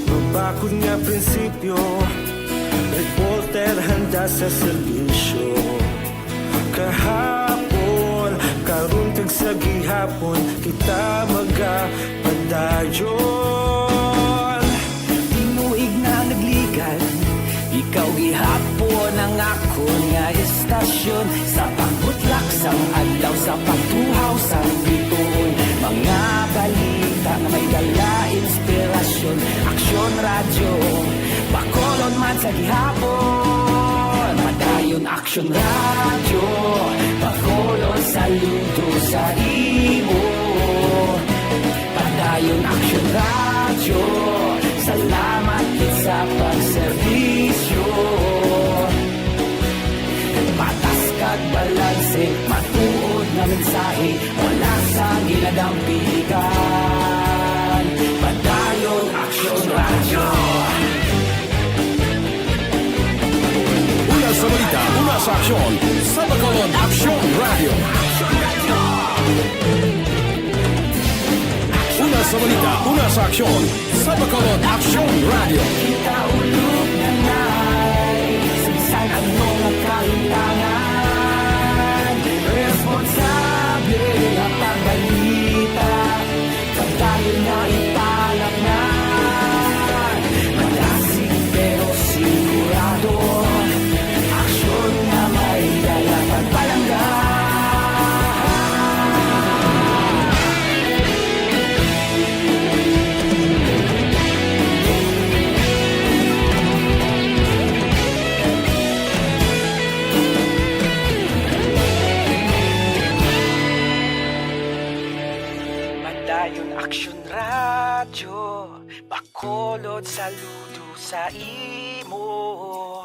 Mabakod nga prinsipyo Reporter handa sa serbisyo Kahapon, karon kag sa gihapon Kita magapadayon
Tinuig na nagligan Ikaw gihapon ang ako nga istasyon Sa pagbutlak sang adlaw Sa pagtuhaw sang biton Mga balita nga may dala inspirasyon Aksyon radyo Bacolod man sa gihapon Madayon aksyon radyo Bacolod saludo sa imo Padayon aksyon radyo Salamat sa pagserbisyo Patas kag balanse Matuod na mensahe Wala sa ginadampigan Padayon aksyon radyo
Una sa balita, una sa aksyon, sa Bacolod Aksyon Radio. Una sa balita, una sa aksyon, sa Bacolod Aksyon Radio.
Kita ulog na na'y Sabisan ang mga kaintangan Responsable ang pagbalita Pagdayon na italak na Malasig pero sigurado Aksyon na may dala pagpalanggan Padayon aksyon radyo Bacolod saludo sa imo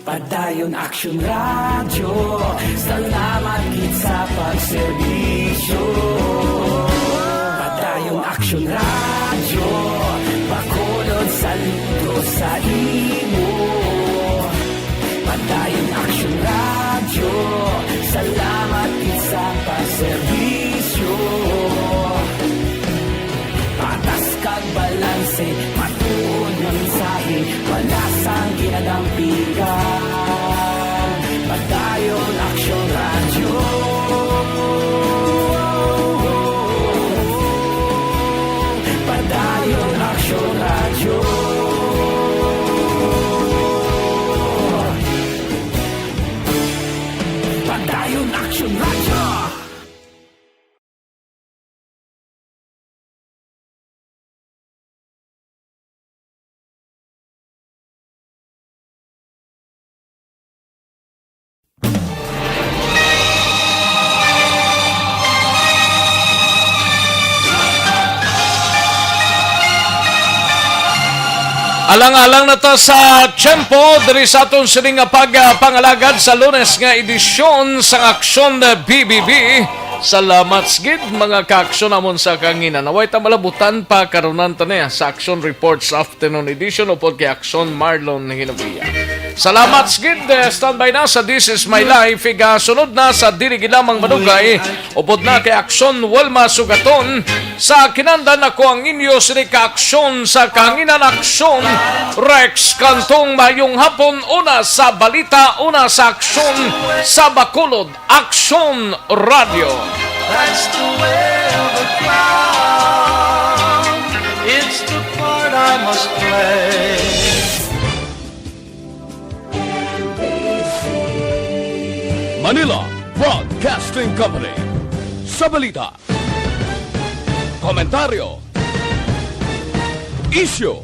Padayon aksyon radyo Salamat gid sa pagserbisyo Padayon aksyon radyo Bacolod saludo sa imo Padayon aksyon radyo Salamat gid sa pagserbisyo Patas kag balanse Matuod nga mensahe Wala sang ginadampigan Padayon aksyon radyo Padayon aksyon radyo Padayon aksyon radyo
Alang-alang na ta sa tiyempo, diri sa aton sining nga pagpangalagad sa Lunes nga edisyon sa Aksyon BBB. Salamat gid mga ka-aksyon namon sa kangina. Naway ta malabutan pa karunan ta niya sa Action Reports Afternoon Edition upod kay Aksyon Marlon Hinobuya. Salamat gid, standby na sa This Is My Life. Sunod na sa dili gilamang manugay upod na kay Aksyon Walma Sugaton. Sa kinandan ako ang inyo sini ka-aksyon sa kanginan aksyon. Rex Kantong mayong hapon, una sa balita, una sa aksyon sa Bacolod Aksyon Radio.
That's the way of the clown. It's the part I must play.
Manila Broadcasting Company. Sa balita, komentaryo, isyu,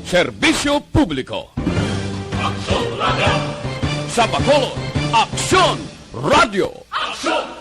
serbisyo publiko. Aksyon Radio. Sa Bacolod, Aksyon Radio. Aksyon!